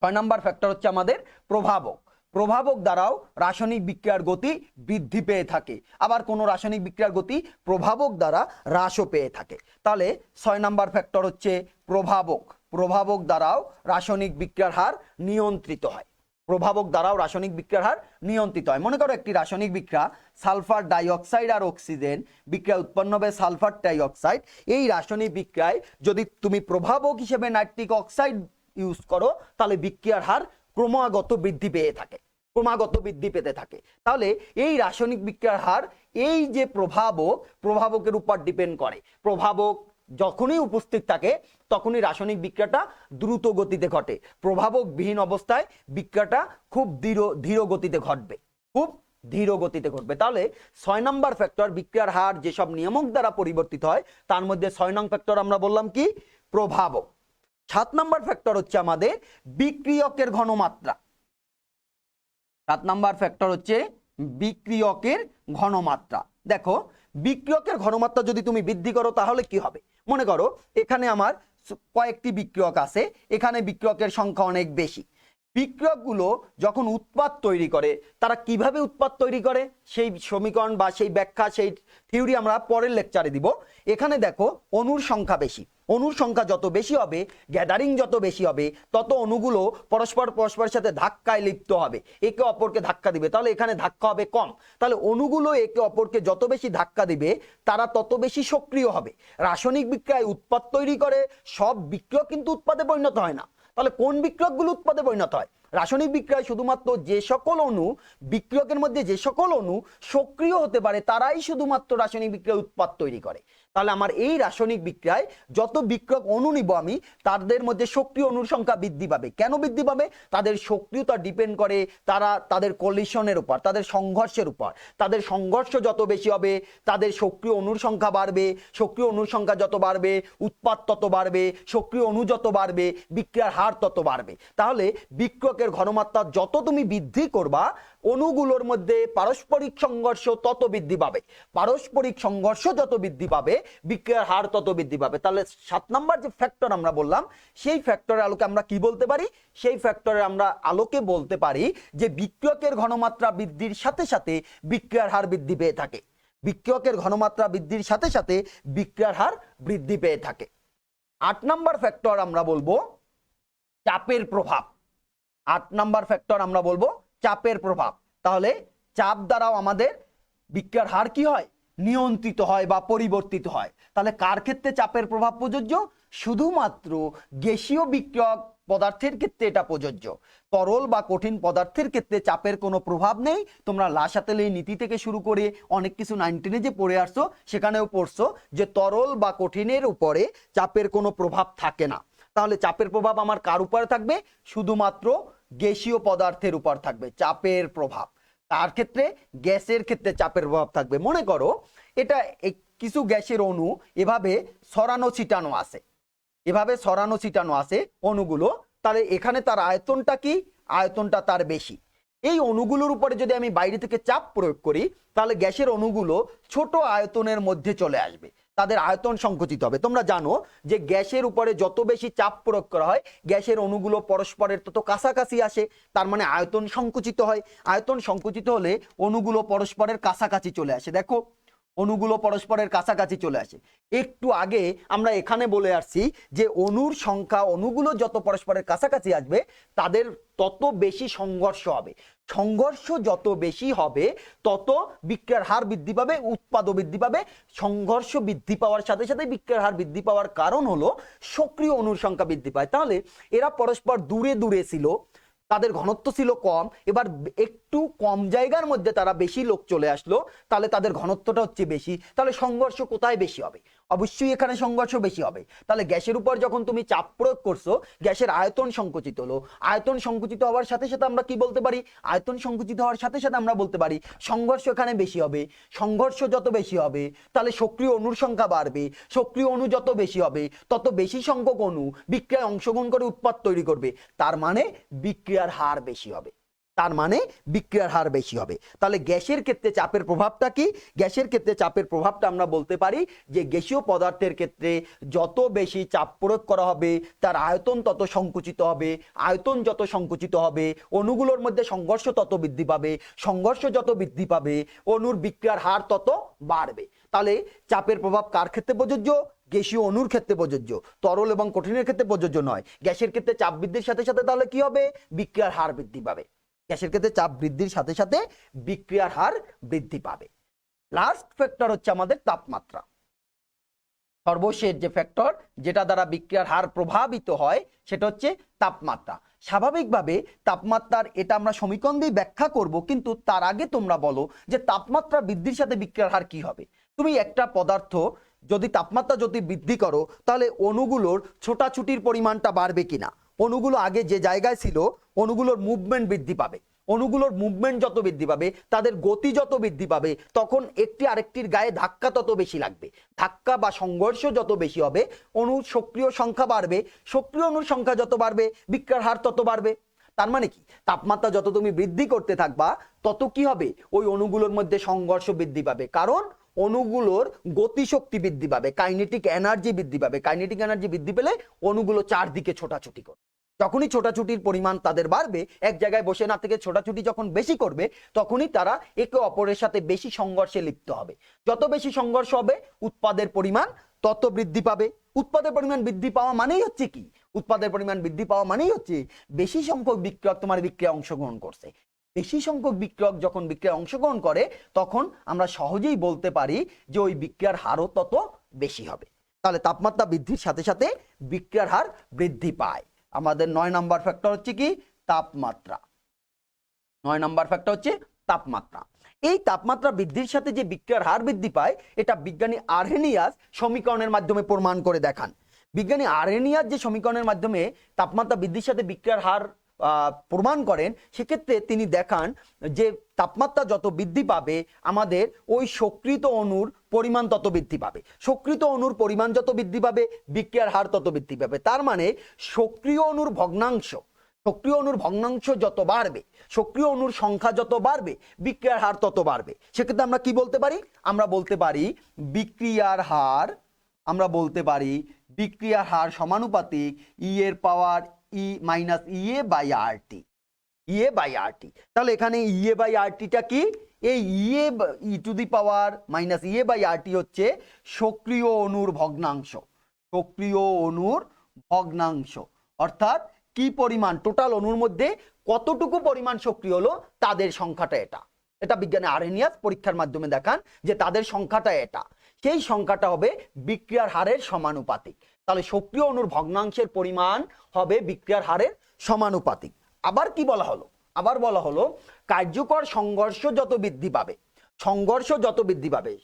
6 নম্বর ফ্যাক্টর হচ্ছে আমাদের প্রভাবক। প্রভাবক দ্বারাও রাসায়নিক বিক্রিয়ার গতি বৃদ্ধি পেয়ে থাকে, আবার কোনো রাসায়নিক বিক্রিয়ার গতি প্রভাবক দ্বারা হ্রাসও পেয়ে থাকে। তাহলে 6 নম্বর ফ্যাক্টর হচ্ছে প্রভাবক। প্রভাবক দ্বারাও রাসায়নিক বিক্রিয়ার হার নিয়ন্ত্রিত হয়। প্রভাবক দ্বারাও রাসায়নিক বিক্রিয়ার হার নিয়ন্ত্রিত হয়। মনে করো একটি রাসায়নিক বিক্রিয়া সালফার ডাইঅক্সাইড আর অক্সিজেন বিক্রিয়া উৎপন্ন হবে সালফার ডাইঅক্সাইড। এই রাসায়নিক বিক্রিয়ায় যদি তুমি প্রভাবক হিসেবে নাইট্রিক অক্সাইড ইউজ করো তাহলে বিক্রিয়ার হার ক্রমাগত বৃদ্ধি পেয়ে থাকে, ক্রমাগত বৃদ্ধি পেতে থাকে। তাহলে এই রাসায়নিক বিক্রিয়ার হার এই যে প্রভাবকের উপর ডিপেন্ড করে। প্রভাবক যখনই উপস্থিত থাকে তখনই রাসায়নিক বিক্রিয়াটা দ্রুত গতিতে ঘটে। প্রভাবক বিহীন অবস্থায় বিক্রিয়াটা খুব ধীর গতিতে ঘটবে, খুব ধীর গতিতে ঘটবে। তাহলে 6 নম্বর ফ্যাক্টর বিক্রিয়ার হার যেসব নিয়ামক দ্বারা পরিবর্তিত হয় তার মধ্যে 6 নং ফ্যাক্টর আমরা বললাম কি প্রভাবক। 7 নম্বর ফ্যাক্টর হচ্ছে আমাদের বিক্রিয়কের ঘনমাত্রা। 7 নম্বর ফ্যাক্টর হচ্ছে বিক্রিয়কের ঘনমাত্রা। দেখো বিক্রিয়কের ঘনমাত্রা যদি তুমি বৃদ্ধি করো তাহলে কি হবে? মনে করো এখানে আমার কয়েকটি বিক্রিয়ক আছে, এখানে বিক্রিয়কের সংখ্যা অনেক বেশি। বিক্রিয়কগুলো যখন উৎপাদ তৈরি করে তারা কিভাবে উৎপাদ তৈরি করে সেই সমীকরণ বা সেই ব্যাখ্যা, সেই থিওরি আমরা পরের লেকচারে দিব। এখানে দেখো অণুর সংখ্যা বেশি, অণুর সংখ্যা যত বেশি হবে, গ্যাদারিং যত বেশি হবে, তত অণুগুলো পরস্পরের সাথে ধাক্কায় লিপ্ত হবে, একে অপরকে ধাক্কা দিবে। তাহলে এখানে ধাক্কা হবে কম। তাহলে অণুগুলো একে অপরকে যত বেশি ধাক্কা দিবে তারা তত বেশি সক্রিয় হবে। রাসায়নিক বিক্রিয়ায় উৎপাদ তৈরি করে সব বিক্রিয়ক কিন্তু উৎপাদে পরিণত হয় না। তাহলে কোন বিক্রিয়কগুলো উৎপাদে পরিণত হয়? রাসায়নিক বিক্রিয়ায় শুধুমাত্র যে সকল অণু, বিক্রিয়কের মধ্যে যে সকল অণু সক্রিয় হতে পারে তারাই শুধুমাত্র রাসায়নিক বিক্রিয়া উৎপাদ তৈরি করে। তাহলে আমার এই রাসায়নিক বিক্রিয়ায় যত বিক্রিয়ক অণু নিব আমি, তাদের মধ্যে সক্রিয় অণুর সংখ্যা বৃদ্ধি পাবে। কেন বৃদ্ধি পাবে? তাদের সক্রিয়তা ডিপেন্ড করে তাদের কলিশনের উপর, তাদের সংঘর্ষের উপর। তাদের সংঘর্ষ যত বেশি হবে তাদের সক্রিয় অণুর সংখ্যা বাড়বে, সক্রিয় অণুর সংখ্যা যত বাড়বে উৎপাদ তত বাড়বে, সক্রিয় অণু যত বাড়বে বিক্রিয়ার হার তত বাড়বে। তাহলে বিক্রিয়কের ঘনমাত্রা যত তুমি বৃদ্ধি করবা অণুগুলোর মধ্যে পারস্পরিক সংঘর্ষ তত বৃদ্ধি পাবে। পারস্পরিক সংঘর্ষ যত বৃদ্ধি পাবে বিক্রিয়ার হার তত বৃদ্ধি পাবে। তাহলে 7 নম্বর যে ফ্যাক্টর আমরা বললাম সেই ফ্যাক্টরের আলোকে আমরা কি বলতে পারি? সেই ফ্যাক্টরের আমরা আলোকে বলতে পারি যে বিক্রিয়কের ঘনমাত্রা বৃদ্ধির সাথে সাথে বিক্রিয়ার হার বৃদ্ধি পেয়ে থাকে। বিক্রিয়কের ঘনমাত্রা বৃদ্ধির সাথে সাথে বিক্রিয়ার হার বৃদ্ধি পেয়ে থাকে। 8 নম্বর ফ্যাক্টর আমরা বলবো চাপের প্রভাব। 8 নম্বর ফ্যাক্টর আমরা বলবো চাপের প্রভাব। তাহলে চাপ দ্বারাও আমাদের বিক্রিয়ার হার কি হয়? নিয়ন্ত্রিত হয় বা পরিবর্তিত হয়। তাহলে কার ক্ষেত্রে চাপের প্রভাব প্রযোজ্য? শুধুমাত্র গ্যাসীয় বিক্রিয়ক পদার্থের ক্ষেত্রে এটা প্রযোজ্য। তরল বা কঠিন পদার্থের ক্ষেত্রে চাপের কোনো প্রভাব নেই। তোমরা লাসাতেল নীতি থেকে শুরু করে অনেক কিছু 9-10 যে পড়ে আসছো সেখানেও পড়ছো যে তরল বা কঠিনের উপরে চাপের কোনো প্রভাব থাকে না। তাহলে চাপের প্রভাব আমার কার উপরে থাকবে? শুধুমাত্র গ্যাসীয় পদার্থের উপর থাকবে চাপের প্রভাব। তার ক্ষেত্রে গ্যাসের ক্ষেত্রে চাপের প্রভাব থাকবে। মনে করো এটা কিছু গ্যাসের অণু এভাবে ছড়ানো ছিটানো আছে, এভাবে ছড়ানো ছিটানো আছে অণুগুলো। তাহলে এখানে তার আয়তনটা কি? আয়তনটা তার বেশি। এই অণুগুলোর উপরে যদি আমি বাইরে থেকে চাপ প্রয়োগ করি তাহলে গ্যাসের অণুগুলো ছোট আয়তনের মধ্যে চলে আসবে, তাদের আয়তন সংকুচিত হবে। তোমরা জানো যে গ্যাসের উপরে যত বেশি চাপ প্রয়োগ করা হয় গ্যাসের অণুগুলো পরস্পরের তত কাছাকাছি আসে, তার মানে আয়তন সংকুচিত হয়। আয়তন সংকুচিত হলে অণুগুলো পরস্পরের কাছাকাছি চলে আসে। দেখো অণুগুলো পরস্পরের কাছাকাছি চলে আসে। একটু আগে আমরা এখানে বলে আসছি যে অণুর সংখ্যা, অণুগুলো যত পরস্পরের কাছাকাছি আসবে তাদের তত বেশি সংঘর্ষ হবে। সংঘর্ষ যত বেশি হবে তত বিক্রিয়ার হার বৃদ্ধি পাবে, উৎপাদও বৃদ্ধি পাবে। সংঘর্ষ বৃদ্ধি পাওয়ার সাথে সাথে বিক্রিয়ার হার বৃদ্ধি পাওয়ার কারণ হলো সক্রিয় অণুর সংখ্যা বৃদ্ধি পায়। তাহলে এরা পরস্পর দূরে দূরে ছিল, তাদের ঘনত্ব ছিল কম, এবার একটু কম জায়গার মধ্যে তারা বেশি লোক চলে আসলো, তাহলে তাদের ঘনত্বটা হচ্ছে বেশি। তাহলে সংঘর্ষ কোথায় বেশি হবে? অবশ্যই এখানে সংঘর্ষ বেশি হবে। তাহলে গ্যাসের উপর যখন তুমি চাপ প্রয়োগ করছো গ্যাসের আয়তন সংকুচিত হলো। আয়তন সংকুচিত হওয়ার সাথে সাথে আমরা কি বলতে পারি? আয়তন সংকুচিত হওয়ার সাথে সাথে আমরা বলতে পারি সংঘর্ষ এখানে বেশি হবে। সংঘর্ষ যত বেশি হবে তাহলে সক্রিয় অণুর সংখ্যা বাড়বে। সক্রিয় অণু যত বেশি হবে তত বেশি সংখ্যক অণু বিক্রিয়ায় অংশগ্রহণ করে উৎপাদ তৈরি করবে, তার মানে বিক্রিয়ার হার বেশি হবে। তার মানে বিক্রিয়ার হার বেশি হবে। তাহলে গ্যাসের ক্ষেত্রে চাপের প্রভাবটা কি? গ্যাসের ক্ষেত্রে চাপের প্রভাবটা আমরা বলতে পারি যে গ্যাসীয় পদার্থের ক্ষেত্রে যত বেশি চাপ প্রয়োগ করা হবে তার আয়তন তত সংকুচিত হবে, আয়তন যত সংকুচিত হবে অণুগুলোর মধ্যে সংঘর্ষ তত বৃদ্ধি পাবে, সংঘর্ষ যত বৃদ্ধি পাবে অণুর বিক্রিয়ার হার তত বাড়বে। তাহলে চাপের প্রভাব কার ক্ষেত্রে প্রযোজ্য? গ্যাসীয় অণুর ক্ষেত্রে প্রযোজ্য, তরল এবং কঠিনের ক্ষেত্রে প্রযোজ্য নয়। গ্যাসের ক্ষেত্রে চাপ বৃদ্ধির সাথে সাথে তাহলে কি হবে? বিক্রিয়ার হার বৃদ্ধি পাবে। গ্যাসের ক্ষেত্রে চাপ বৃদ্ধির সাথে সাথে বিক্রিয়ার হার বৃদ্ধি পাবে। লাস্ট ফ্যাক্টর হচ্ছে আমাদের তাপমাত্রা। সর্বশেষ যে ফ্যাক্টর যেটা দ্বারা বিক্রিয়ার হার প্রভাবিত হয় সেটা হচ্ছে তাপমাত্রা। স্বাভাবিকভাবে তাপমাত্রার এটা আমরা সমীকরণ দিয়ে ব্যাখ্যা করব, কিন্তু তার আগে তোমরা বলো যে তাপমাত্রা বৃদ্ধির সাথে বিক্রিয়ার হার কি হবে। তুমি একটা পদার্থ যদি তাপমাত্রা যদি বৃদ্ধি করো তাহলে অণুগুলোর ছোটাছুটির পরিমাণটা বাড়বে কিনা? অণুগুলো আগে যে জায়গায় ছিল অণুগুলোর মুভমেন্ট বৃদ্ধি পাবে। অণুগুলোর মুভমেন্ট যত বৃদ্ধি পাবে তাদের গতি যত বৃদ্ধি পাবে তখন একটি আরেকটির গায়ে ধাক্কা তত বেশি লাগবে। ধাক্কা বা সংঘর্ষ যত বেশি হবে অণুর সক্রিয় সংখ্যা বাড়বে, সক্রিয় অণুর সংখ্যা যত বাড়বে বিক্রিয়ার হার তত বাড়বে। তার মানে কি? তাপমাত্রা যত তুমি বৃদ্ধি করতে থাকবা তত কি হবে? ওই অণুগুলোর মধ্যে সংঘর্ষ বৃদ্ধি পাবে, কারণ অণুগুলোর গতিশক্তি বৃদ্ধি পাবে, কাইনেটিক এনার্জি বৃদ্ধি পাবে। কাইনেটিক এনার্জি বৃদ্ধি পেলে অণুগুলো চারদিকে ছোটাছুটি করবে। যখনই ছোটাছুটির পরিমাণ তাদের বাড়বে, এক জায়গায় বসে না থেকে ছোটাছুটি যখন বেশি করবে তখনই তারা একে অপরের সাথে বেশি সংঘর্ষে লিপ্ত হবে। যত বেশি সংঘর্ষ হবে উৎপাদের পরিমাণ তত বৃদ্ধি পাবে। উৎপাদের পরিমাণ বৃদ্ধি পাওয়া মানেই হচ্ছে কি? উৎপাদের পরিমাণ বৃদ্ধি পাওয়া মানেই হচ্ছে বেশি সংখ্যক বিক্রিয়ক তোমার বিক্রিয়ায় অংশগ্রহণ করছে। বেশি সংখ্যক বিক্রিয়ক যখন বিক্রিয়ায় অংশগ্রহণ করে তখন আমরা সহজেই বলতে পারি যে ওই বিক্রিয়ার হারও তত বেশি হবে। তাহলে তাপমাত্রা বৃদ্ধির সাথে সাথে বিক্রিয়ার হার বৃদ্ধি পায়। আমাদের 9 নাম্বার ফ্যাক্টর হচ্ছে কি? তাপমাত্রা। 9 নাম্বার ফ্যাক্টর হচ্ছে তাপমাত্রা। এই তাপমাত্রা বৃদ্ধির সাথে যে বিক্রিয়ার হার বৃদ্ধি পায় এটা বিজ্ঞানী আরহেনিয়াস সমীকরণের মাধ্যমে প্রমাণ করে দেখান। বিজ্ঞানী আরহেনিয়াস যে সমীকরণের মাধ্যমে তাপমাত্রা বৃদ্ধির সাথে বিক্রিয়ার হার প্রমাণ করেন, সেক্ষেত্রে তিনি দেখান যে তাপমাত্রা যত বৃদ্ধি পাবে আমাদের ওই সক্রিয় অণুর পরিমাণ তত বৃদ্ধি পাবে। সক্রিয় অণুর পরিমাণ যত বৃদ্ধি পাবে বিক্রিয়ার হার তত বৃদ্ধি পাবে। তার মানে সক্রিয় অণুর ভগ্নাংশ যত বাড়বে, সক্রিয় অণুর সংখ্যা যত বাড়বে বিক্রিয়ার হার তত বাড়বে। সেক্ষেত্রে আমরা কি বলতে পারি? আমরা বলতে পারি বিক্রিয়ার হার সমানুপাতিক ই এর power e minus EA by RT. তাহলে এখানে ইএ বাই আরটিটা কি? এই e to the power minus EA by RT হচ্ছে সক্রিয় অণুর ভগ্নাংশ। অর্থাৎ কি পরিমাণ টোটাল অণুর মধ্যে কতটুকু পরিমাণ সক্রিয় হলো তাদের সংখ্যাটা এটা বিজ্ঞানী আরহেনিয়াস পরীক্ষার মাধ্যমে দেখান যে তাদের সংখ্যাটা এটা। সেই সংখ্যাটা হবে বিক্রিয়ার হারের সমানুপাতিক। তাহলে সক্রিয় অণুর ভগ্নাংশের পরিমাণ হবে বিক্রিয়ার হারের সমানুপাতিক। আবার কি বলা হলো? আবার বলা হলো কার্যকর সংঘর্ষ যত বৃদ্ধি পাবে,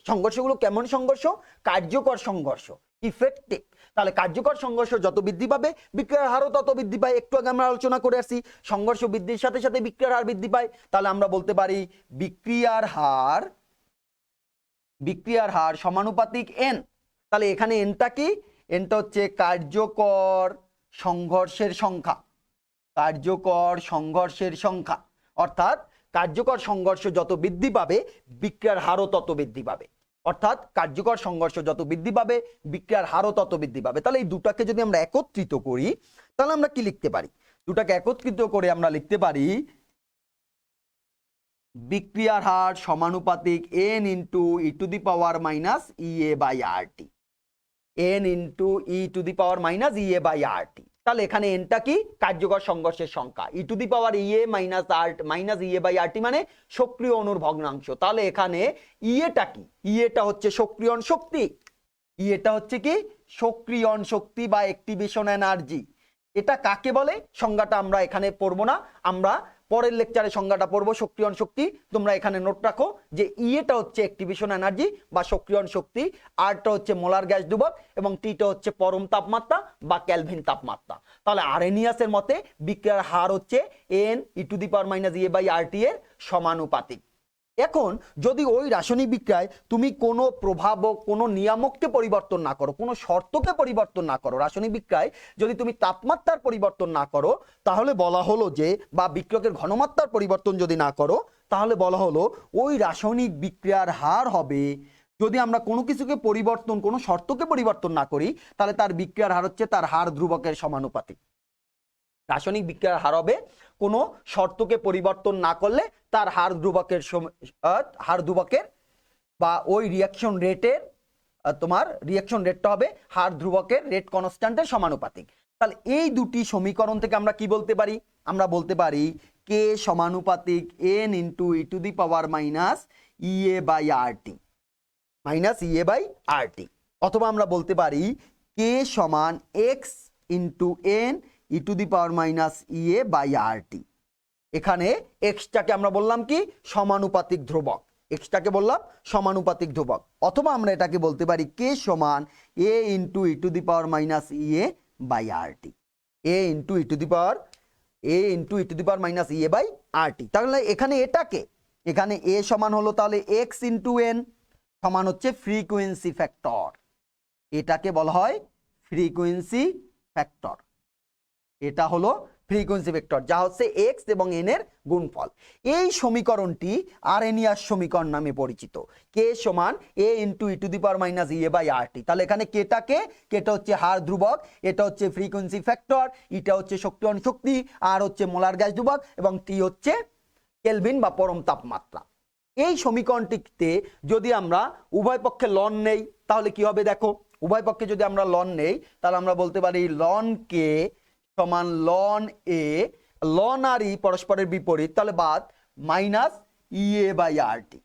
সংঘর্ষগুলো কেমন সংঘর্ষ? কার্যকর সংঘর্ষ, ইফেক্টিভ। তাহলে কার্যকর সংঘর্ষ যত বৃদ্ধি পাবে বিক্রিয়ার হারও তত বৃদ্ধি পায়। একটু আগে আমরা আলোচনা করে আসছি সংঘর্ষ বৃদ্ধির সাথে সাথে বিক্রিয়ার হার বৃদ্ধি পায়। তাহলে আমরা বলতে পারি বিক্রিয়ার হার সমানুপাতিক এন। তাহলে এখানে এনটা কি? এনটা হচ্ছে কার্যকর সংঘর্ষের সংখ্যা। অর্থাৎ কার্যকর সংঘর্ষ যত বৃদ্ধি পাবে বিক্রিয়ার হারও তত বৃদ্ধি পাবে। তাহলে এই দুটাকে যদি আমরা একত্রিত করি তাহলে আমরা কি লিখতে পারি? দুটাকে একত্রিত করে আমরা লিখতে পারি বিক্রিয়ার হার সমানুপাতিক N into e to the power minus EA by RT. তাহলে এখানে এনটা কি? কার্যকর সংঘর্ষের সংখ্যা। E to the power E a minus EA by RT মানে সক্রিয় অণুর ভগ্নাংশ। তাহলে এখানে ইএটা কি? ইএটা হচ্ছে সক্রিয়ণ শক্তি বা অ্যাক্টিভেশন এনার্জি। এটা কাকে বলে সংজ্ঞাটা আমরা এখানে পড়বো না, আমরা পরের লেকচারে সংজ্ঞাটা পড়বো। সক্রিয়ণ শক্তি তোমরা এখানে নোট রাখো যে ইএটা হচ্ছে অ্যাক্টিভেশন এনার্জি বা সক্রিয়ণ শক্তি, আরটা হচ্ছে মোলার গ্যাস ধ্রুবক এবং টিটা হচ্ছে পরম তাপমাত্রা বা কেলভিন তাপমাত্রা। তাহলে আরহেনিয়াসের মতে বিক্রিয়ার হার হচ্ছে n e to the power minus EA by RT এর সমানুপাতিক। এখন যদি ওই রাসায়নিক বিক্রিয়ায় তুমি কোনো প্রভাবক কোনো নিয়ামককে পরিবর্তন না করো, কোনো শর্তকে পরিবর্তন না করো, রাসায়নিক বিক্রিয়ায় যদি তুমি তাপমাত্রার পরিবর্তন না করো, তাহলে বলা হলো যে, বা বিক্রিয়কের ঘনমাত্রার পরিবর্তন যদি না করো, তাহলে বলা হলো ওই রাসায়নিক বিক্রিয়ার হার হবে, যদি আমরা কোনো কিছুকে পরিবর্তন, কোনো শর্তকে পরিবর্তন না করি, তাহলে তার বিক্রিয়ার হার হচ্ছে তার হার ধ্রুবকের সমানুপাতিক। রাসায়নিক বিক্রিয়ার হার হবে কোনো শর্তকে পরিবর্তন না করলে তার হার ধ্রুবকের বা ওই রিঅ্যাকশন রেটের, তোমার রিঅ্যাকশন রেটটা হবে হার ধ্রুবকের রেট কনস্ট্যান্টের সমানুপাতিক। তাহলে এই দুটি সমীকরণ থেকে আমরা কি বলতে পারি? আমরা বলতে পারি কে সমানুপাতিক n into e to the power minus EA by RT, minus EA by RT. অথবা আমরা বলতে পারি কে সমান x into n e to the power minus EA by RT. এখানে এক্সটাকে আমরা বললাম কি সমানুপাতিক ধ্রুবক, এক্সটাকে বললাম সমানুপাতিক ধ্রুবক। অথবা আমরা এটাকে বলতে পারি কে সমান A into e to the power minus EA by RT, A into e to the power minus EA by RT. তাহলে এখানে এটাকে, এখানে এ সমান হলো তাহলে এক্স ইন্টু এন সমান হচ্ছে ফ্রিকোয়েন্সি ফ্যাক্টর, এটাকে বলা হয় ফ্রিকোয়েন্সি ফ্যাক্টর। এটা হলো ফ্রিকোয়েন্সি ভেক্টর, যা হচ্ছে এক্স এবং এন এর গুণফল। এই সমীকরণটি আরএনিয়াস সমীকরণ নামে পরিচিত, কে সমান A into e to the power minus EA by RT. তাহলে এখানে কেটা হচ্ছে হার ধ্রুবক, এটা হচ্ছে ফ্রিকোয়েন্সি ফ্যাক্টর, এটা হচ্ছে শক্তিয়ন শক্তি, আর হচ্ছে মোলার গ্যাস ধ্রুবক, এবং টি হচ্ছে কেলভিন বা পরম তাপমাত্রা। এই সমীকরণটিতে যদি আমরা উভয় পক্ষে লন নেই তাহলে কি হবে দেখো, উভয় পক্ষে যদি আমরা লন নেই তাহলে আমরা বলতে পারি লন কে সমান লন এ, লন আর ই পরস্পরের বিপরীত, তাহলে বাদ মাইনাস ইএ বাই আরটি।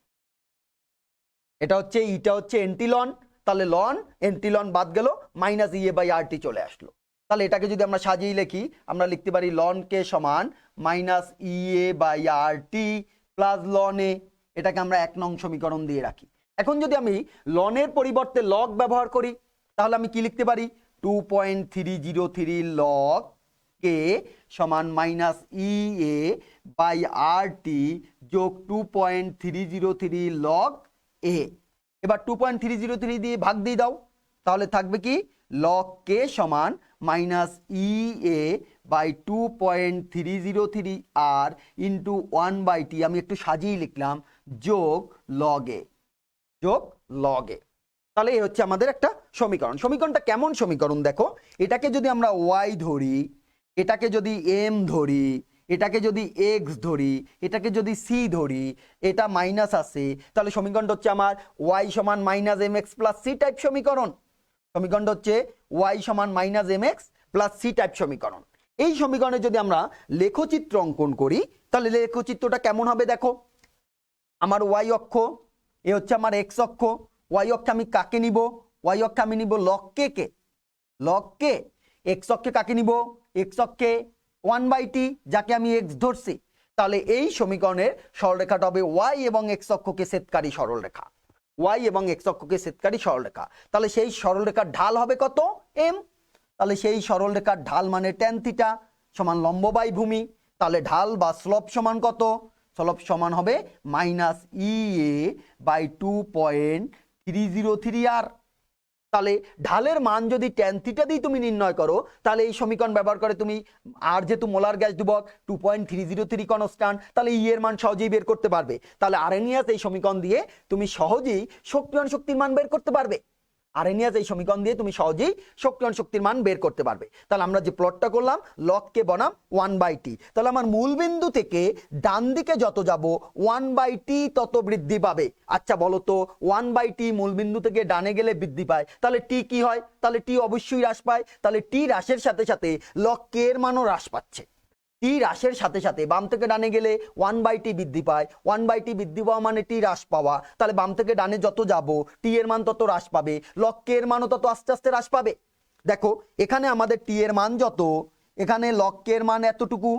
এটা হচ্ছে ইটা হচ্ছে এন্টিলন, তাহলে লন এন্টিলন বাদ গেল, মাইনাস ইএ বাই আরটি চলে আসলো। তাহলে এটাকে যদি আমরা সাজিয়ে লিখি, আমরা লিখতে পারি লন কে সমান minus EA by RT plus ln A, এটাকে আমরা 1 নং সমীকরণ দিয়ে রাখি। এখন যদি আমি লনের পরিবর্তে লগ ব্যবহার করি তাহলে আমি কি লিখতে পারি 2.303 লগ কে সমান মাইনাস ই এ বাই আর টি যোগ 2.303 লগ এ। এবার 2.303 দিয়ে ভাগ দিয়ে দাও, তাহলে থাকবে কি লগ কে সমান minus E A by 2.303 R into 1/t, আমি একটু সাজিয়ে লিখলাম, যোগ লগ এ, যোগ লগ এ। তাহলে এই হচ্ছে আমাদের একটা সমীকরণ। সমীকরণটা কেমন সমীকরণ দেখো, এটাকে যদি আমরা ওয়াই ধরি, এটাকে যদি এম ধরি, এটাকে যদি এক্স ধরি, এটাকে যদি সি ধরি, এটা মাইনাস আছে, তাহলে সমীকরণটা হচ্ছে আমার ওয়াই সমান minus m x plus c type সমীকরণ। সমীকরণটা হচ্ছে ওয়াই সমান minus m x plus c type সমীকরণ। এই সমীকরণে যদি আমরা লেখচিত্র অঙ্কন করি তাহলে লেখচিত্রটা কেমন হবে দেখো, আমার ওয়াই অক্ষ, এ হচ্ছে আমার এক্স অক্ষ, ওয়াই অক্ষে আমি কাকে নিব, ওয়াই অক্ষে আমি নিব লগ কে কে, লগ কে। এক্স অক্ষে কাকে নিব, এক্স অক্ষে 1/t যাকে আমি এক্স ধরছি। তাহলে এই সমীকরণের সরলরেখাটা হবে ওয়াই এবং এক্স অক্ষকে ছেদকারী সরলরেখা, ওয়াই এবং এক্স অক্ষকে ছেদকারী সরলরেখা। তাহলে সেই সরলরেখার ঢাল হবে কত, এম। তাহলে সেই সরলরেখার ঢাল মানে ট্যান থিটা সমান লম্ব বাই ভূমি। তাহলে ঢাল বা স্লোপ সমান কত, স্লোপ সমান হবে মাইনাস ই এ বাই 2.303 আর। তাহলে ঢালের মান যদি ট্যান থিটা দিয়ে তুমি নির্ণয় করো তাহলে এই সমীকরণ ব্যবহার করে তুমি, আর যেহেতু মোলার গ্যাস ধ্রুবক 2.303 কনস্ট্যান্ট, তাহলে ই এর মান সহজেই বের করতে পারবে। তাহলে আরএনিয়াস এই সমীকরণ দিয়ে তুমি সহজেই শক্তিমান শক্তির মান বের করতে পারবে, আরএনিয়াস এই সমীকরণ দিয়ে তুমি সহজেই শক্তিমান শক্তির মান বের করতে পারবে। তাহলে আমরা যে প্লটটা করলাম লগ কে বনাম 1/t, তাহলে আমার মূল বিন্দু থেকে ডান দিকে যত যাব 1/t তত বৃদ্ধি পাবে। আচ্ছা বলো তো 1/t মূল বিন্দু থেকে ডানে গেলে বৃদ্ধি পায়, তাহলে টি কি হয়, তাহলে টি অবশ্যই হ্রাস পায়। তাহলে টি হ্রাসের সাথে সাথে লগ কে এর মানও হ্রাস পাচ্ছে। টি হ্রাসের সাথে সাথে বাম থেকে ডানে গেলে 1/t বৃদ্ধি পায়, 1/t বৃদ্ধি পাওয়া মানে টি হ্রাস পাওয়া। তাহলে বাম থেকে ডানে যত যাব টি এর মান তত হ্রাস পাবে, লগ কে এর মানও তত আস্তে আস্তে হ্রাস পাবে। দেখো এখানে আমাদের টি এর মান যত, এখানে লগ কে এর মান এতটুকু,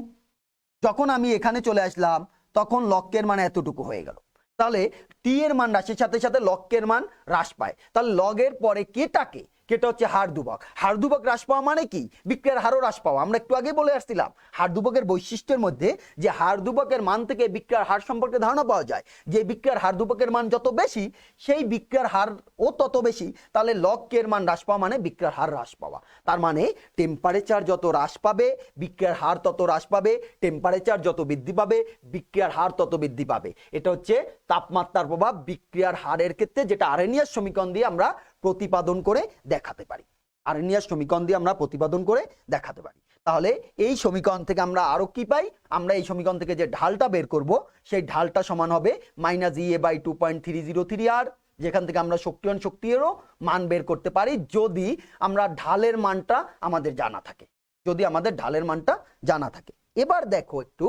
যখন আমি এখানে চলে আসলাম তখন লগ কে এর মান এতটুকু হয়ে গেল। তাহলে টি এর মান হ্রাসের সাথে সাথে লগ কে এর মান হ্রাস পায়। তাহলে লগ এর পরে কেটাকে কেটা হচ্ছে হার ধ্রুবক। হার ধ্রুবক হ্রাস পাওয়া মানে কি? বিক্রিয়ার হারও হ্রাস পাওয়া। আমরা একটু আগে বলে আসছিলাম হার ধ্রুবকের বৈশিষ্ট্যের মধ্যে যে হার ধ্রুবকের মান থেকে বিক্রিয়ার হার সম্পর্কে ধারণা পাওয়া যায়। যে বিক্রিয়ার হার ধ্রুবকের মান যত বেশি সেই বিক্রিয়ার হার ও তত বেশি, তাহলে লগ কে এর মান হ্রাস পাওয়া মানে বিক্রিয়ার হার হ্রাস পাওয়া। তার মানে টেম্পারেচার যত হ্রাস পাবে বিক্রিয়ার হার তত হ্রাস পাবে, টেম্পারেচার যত বৃদ্ধি পাবে বিক্রিয়ার হার তত বৃদ্ধি পাবে। এটা হচ্ছে তাপমাত্রার প্রভাব বিক্রিয়ার হারের ক্ষেত্রে, যেটা আরেনিয়াস সমীকরণ দিয়ে আমরা প্রতিপাদন করে দেখাতে পারি। আরেনিয়াস সমীকরণ দিয়ে আমরা প্রতিপাদন করে দেখাতে পারি। তাহলে এই সমীকরণ থেকে আমরা আরো কি পাই? আমরা এই সমীকরণ থেকে যে ঢালটা বের করব সেই ঢালটা সমান হবে -EA/2.303R, যেখান থেকে আমরা শক্তিওয়ান শক্তিরও মান বের করতে পারি যদি আমরা ঢালের মানটা আমাদের জানা থাকে, যদি আমাদের ঢালের মানটা জানা থাকে। এবার দেখো একটু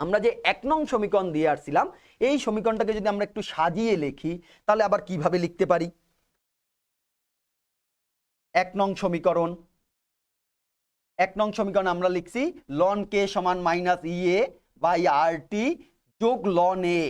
আমরা যে 1 নং সমীকরণ দিয়ে আসছিলাম এই সমীকরণটাকে যদি আমরা একটু সাজিয়ে লিখি তাহলে আবার কিভাবে লিখতে পারি? 1 নং সমীকরণ, 1 নং সমীকরণ আমরা লিখছি ln k সমান -EA/RT যোগ ln A।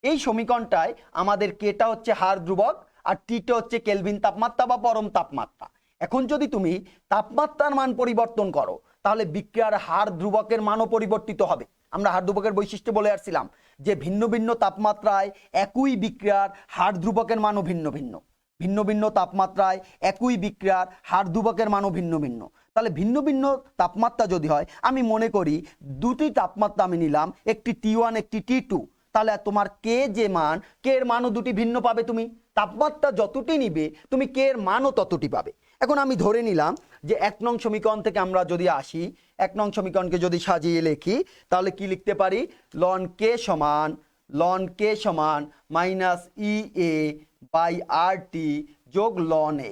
এই সমীকরণটায় আমাদের কেটা হচ্ছে হার ধ্রুবক আর টিটা হচ্ছে কেলভিন তাপমাত্রা বা পরম তাপমাত্রা। এখন যদি তুমি তাপমাত্রার মান পরিবর্তন করো তাহলে বিক্রিয়ার হার ধ্রুবকের মানও পরিবর্তিত হবে। আমরা হার ধ্রুবকের বৈশিষ্ট্য বলে আসছিলাম যে ভিন্ন ভিন্ন তাপমাত্রায় একই বিক্রিয়ার হার ধ্রুবকের মানও ভিন্ন ভিন্ন, ভিন্ন ভিন্ন তাপমাত্রায় একই বিক্রিয়ার হার ধ্রুবকের মানও ভিন্ন ভিন্ন। তাহলে ভিন্ন ভিন্ন তাপমাত্রা যদি হয়, আমি মনে করি দুটি তাপমাত্রা আমি নিলাম, একটি T1 একটি T2, তাহলে তোমার কে যে মান, কে এর মানও দুটি ভিন্ন পাবে। তুমি তাপমাত্রা যতটি নিবে তুমি কে এর মানও ততটি পাবে। এখন আমি ধরে নিলাম যে 1 নং সমীকরণ থেকে আমরা যদি আসি, 1 নং সমীকরণকে যদি সাজিয়ে লিখি তাহলে কি লিখতে পারি? ln k সমান -EA/RT যোগ ln A।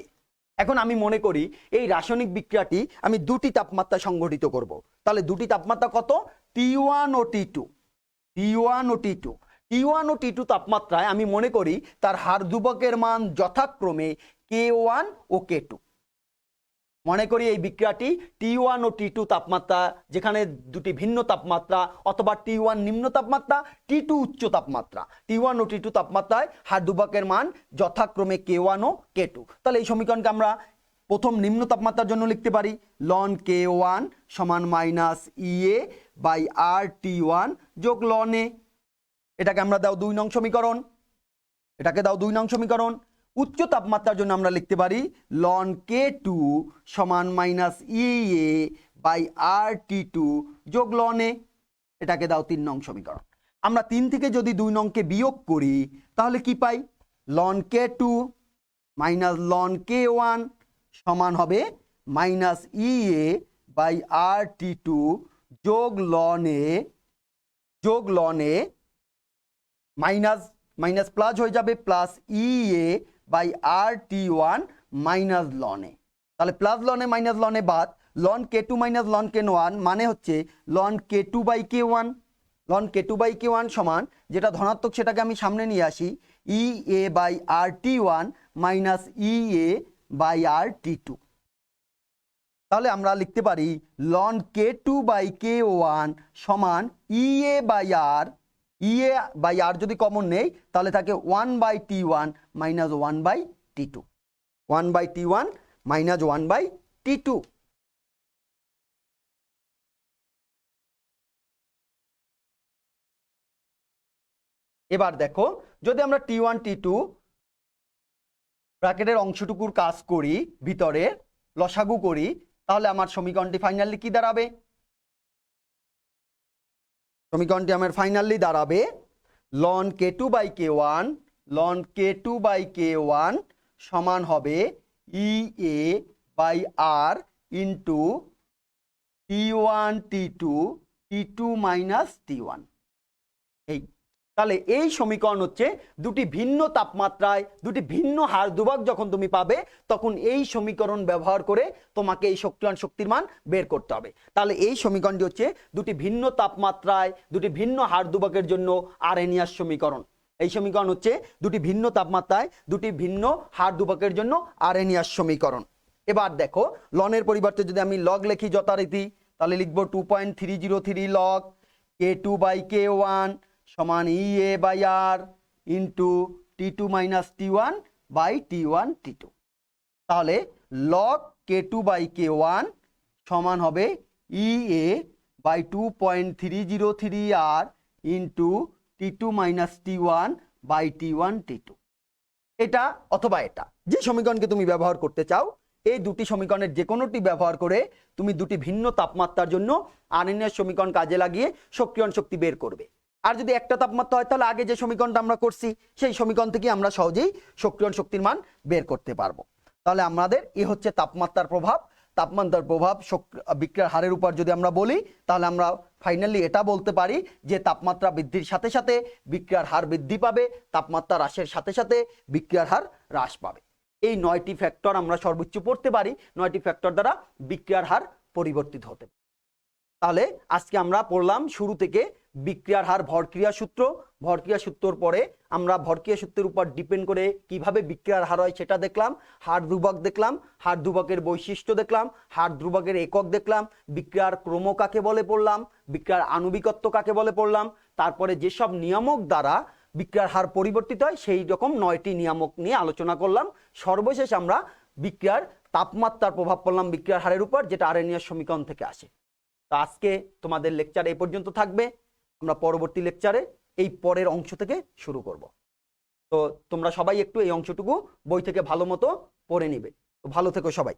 এখন আমি মনে করি এই রাসায়নিক বিক্রিয়াটি আমি দুটি তাপমাত্রা সংঘটিত করব। তাহলে দুটি তাপমাত্রা কত? T1 ও T2, T1 ও T2। T1 ও T2 তাপমাত্রায় আমি মনে করি তার হার ধ্রুবকের মান যথাক্রমে K1 ও K2। মনে করি এই বিক্রিয়াটি T1 ও T2 তাপমাত্রা, যেখানে দুটি ভিন্ন তাপমাত্রা, অথবা T1 নিম্ন তাপমাত্রা T2 উচ্চ তাপমাত্রা। T1 ও T2 তাপমাত্রায় হার ধ্রুবকের মান যথাক্রমে K1 ও K2। তাহলে এই সমীকরণকে আমরা প্রথম নিম্ন তাপমাত্রার জন্য লিখতে পারি ln K1 সমান -EA/RT1 যোগ ln A। এটাকে আমরা দাও 2 নং সমীকরণ, এটাকে দাও 2 নং সমীকরণ। উচ্চ তাপমাত্রার জন্য আমরা লিখতে পারি ln K2 সমান -EA/RT2 যোগ ln A। এটাকে দাও 3 নং সমীকরণ। আমরা 3 থেকে যদি 2 নংকে বিয়োগ করি তাহলে কি পাই? ln K2 ln K1 সমান হবে -EA/RT2 যোগ ln A মাইনাস প্লাস হয়ে যাবে plus EA/RT1 minus ln A। তাহলে plus ln A minus ln A বাদ ln K2 minus ln K1 মানে হচ্ছে ln K2/K1। ln K2/K1 সমান, যেটা ধনাত্মক সেটাকে আমি সামনে নিয়ে আসি, EA/RT1 মাইনাস EA/RT2। তাহলে আমরা লিখতে পারি ln K2/K1 সমান EA/R যদি কমন নেই তাহলে থাকে 1/T1 minus 1/T2, 1/T1 minus 1/T2। এবার দেখো যদি আমরা T1 T2 ব্র্যাকেটের অংশটুকুর কাজ করি, ভিতরে লসাগু করি, তাহলে আমার সমীকরণটি ফাইনালি কি দাঁড়াবে? সমীকরণটি আমার ফাইনালি দাঁড়াবে ln K2/K1 সমান হবে EA/R into T1 T2 minus T1। তাহলে এই সমীকরণ হচ্ছে দুটি ভিন্ন তাপমাত্রায় দুটি ভিন্ন হার ধ্রুবক যখন তুমি পাবে তখন এই সমীকরণ ব্যবহার করে তোমাকে এই শক্তিওয়ান শক্তির মান বের করতে হবে। তাহলে এই সমীকরণটি হচ্ছে দুটি ভিন্ন তাপমাত্রায় দুটি ভিন্ন হার ধ্রুবকের জন্য আরেনিয়াস সমীকরণ। এই সমীকরণ হচ্ছে দুটি ভিন্ন তাপমাত্রায় দুটি ভিন্ন হার ধ্রুবকের জন্য আরেনিয়াস সমীকরণ। এবার দেখো লনের পরিবর্তে যদি আমি লগ লিখি যথারীতি, তাহলে লিখবো 2.303 লগ K2/K1 সমান EA/R into T2 minus T1/T1 T2। তাহলে log K2/K1 সমান হবে EA/2.303R into T2 - T1/T1 T2। এটা অথবা এটা, যে সমীকরণকে তুমি ব্যবহার করতে চাও, এই দুটি সমীকরণের যে কোনোটি ব্যবহার করে তুমি দুটি ভিন্ন তাপমাত্রার জন্য আরএনএর সমীকরণ কাজে লাগিয়ে সক্রিয়ণ শক্তি বের করবে। আর যদি একটা তাপমাত্রা হয় তাহলে আগে যে সমীকরণটা আমরা করছি সেই সমীকরণ থেকে আমরা সহজেই সক্রিয়ণ শক্তির মান বের করতে পারবো। তাহলে আমাদের এ হচ্ছে তাপমাত্রার প্রভাব। তাপমাত্রার প্রভাব বিক্রিয়ার হারের উপর যদি আমরা বলি, তাহলে আমরা ফাইনালি এটা বলতে পারি যে তাপমাত্রা বৃদ্ধির সাথে সাথে বিক্রিয়ার হার বৃদ্ধি পাবে, তাপমাত্রা হ্রাসের সাথে সাথে বিক্রিয়ার হার হ্রাস পাবে। এই 9টি ফ্যাক্টর আমরা সর্বোচ্চ পড়তে পারি, 9টি ফ্যাক্টর দ্বারা বিক্রিয়ার হার পরিবর্তিত হতে পারে। তাহলে আজকে আমরা পড়লাম শুরু থেকে বিক্রিয়ার হার ভরক্রিয়া সূত্র, ভরক্রিয়া সূত্রর পরে আমরা ভরক্রিয়া সূত্রের উপর ডিপেন্ড করে কিভাবে বিক্রিয়ার হার হয় সেটা দেখলাম, হার ধ্রুবক দেখলাম, হার ধ্রুবকের বৈশিষ্ট্য দেখলাম, হার ধ্রুবকের একক দেখলাম, বিক্রিয়ার ক্রম কাকে বলে পড়লাম, বিক্রিয়ার আণবিকত্ব কাকে বলে পড়লাম, তারপরে যেসব নিয়ামক দ্বারা বিক্রিয়ার হার পরিবর্তিত হয় সেই রকম 9টি নিয়ামক নিয়ে আলোচনা করলাম। সর্বশেষ আমরা বিক্রিয়ার তাপমাত্রার প্রভাব পড়লাম বিক্রিয়ার হারের উপর, যেটা আরএনএর সমীকরণ থেকে আসে। তো আজকে তোমাদের লেকচার এই পর্যন্ত থাকবে, আমরা পরবর্তী লেকচারে এই পরের অংশ থেকে শুরু করব। তো তোমরা সবাই একটু এই অংশটুকু বই থেকে ভালো মতো পড়ে নিবে। তো ভালো থেকো সবাই।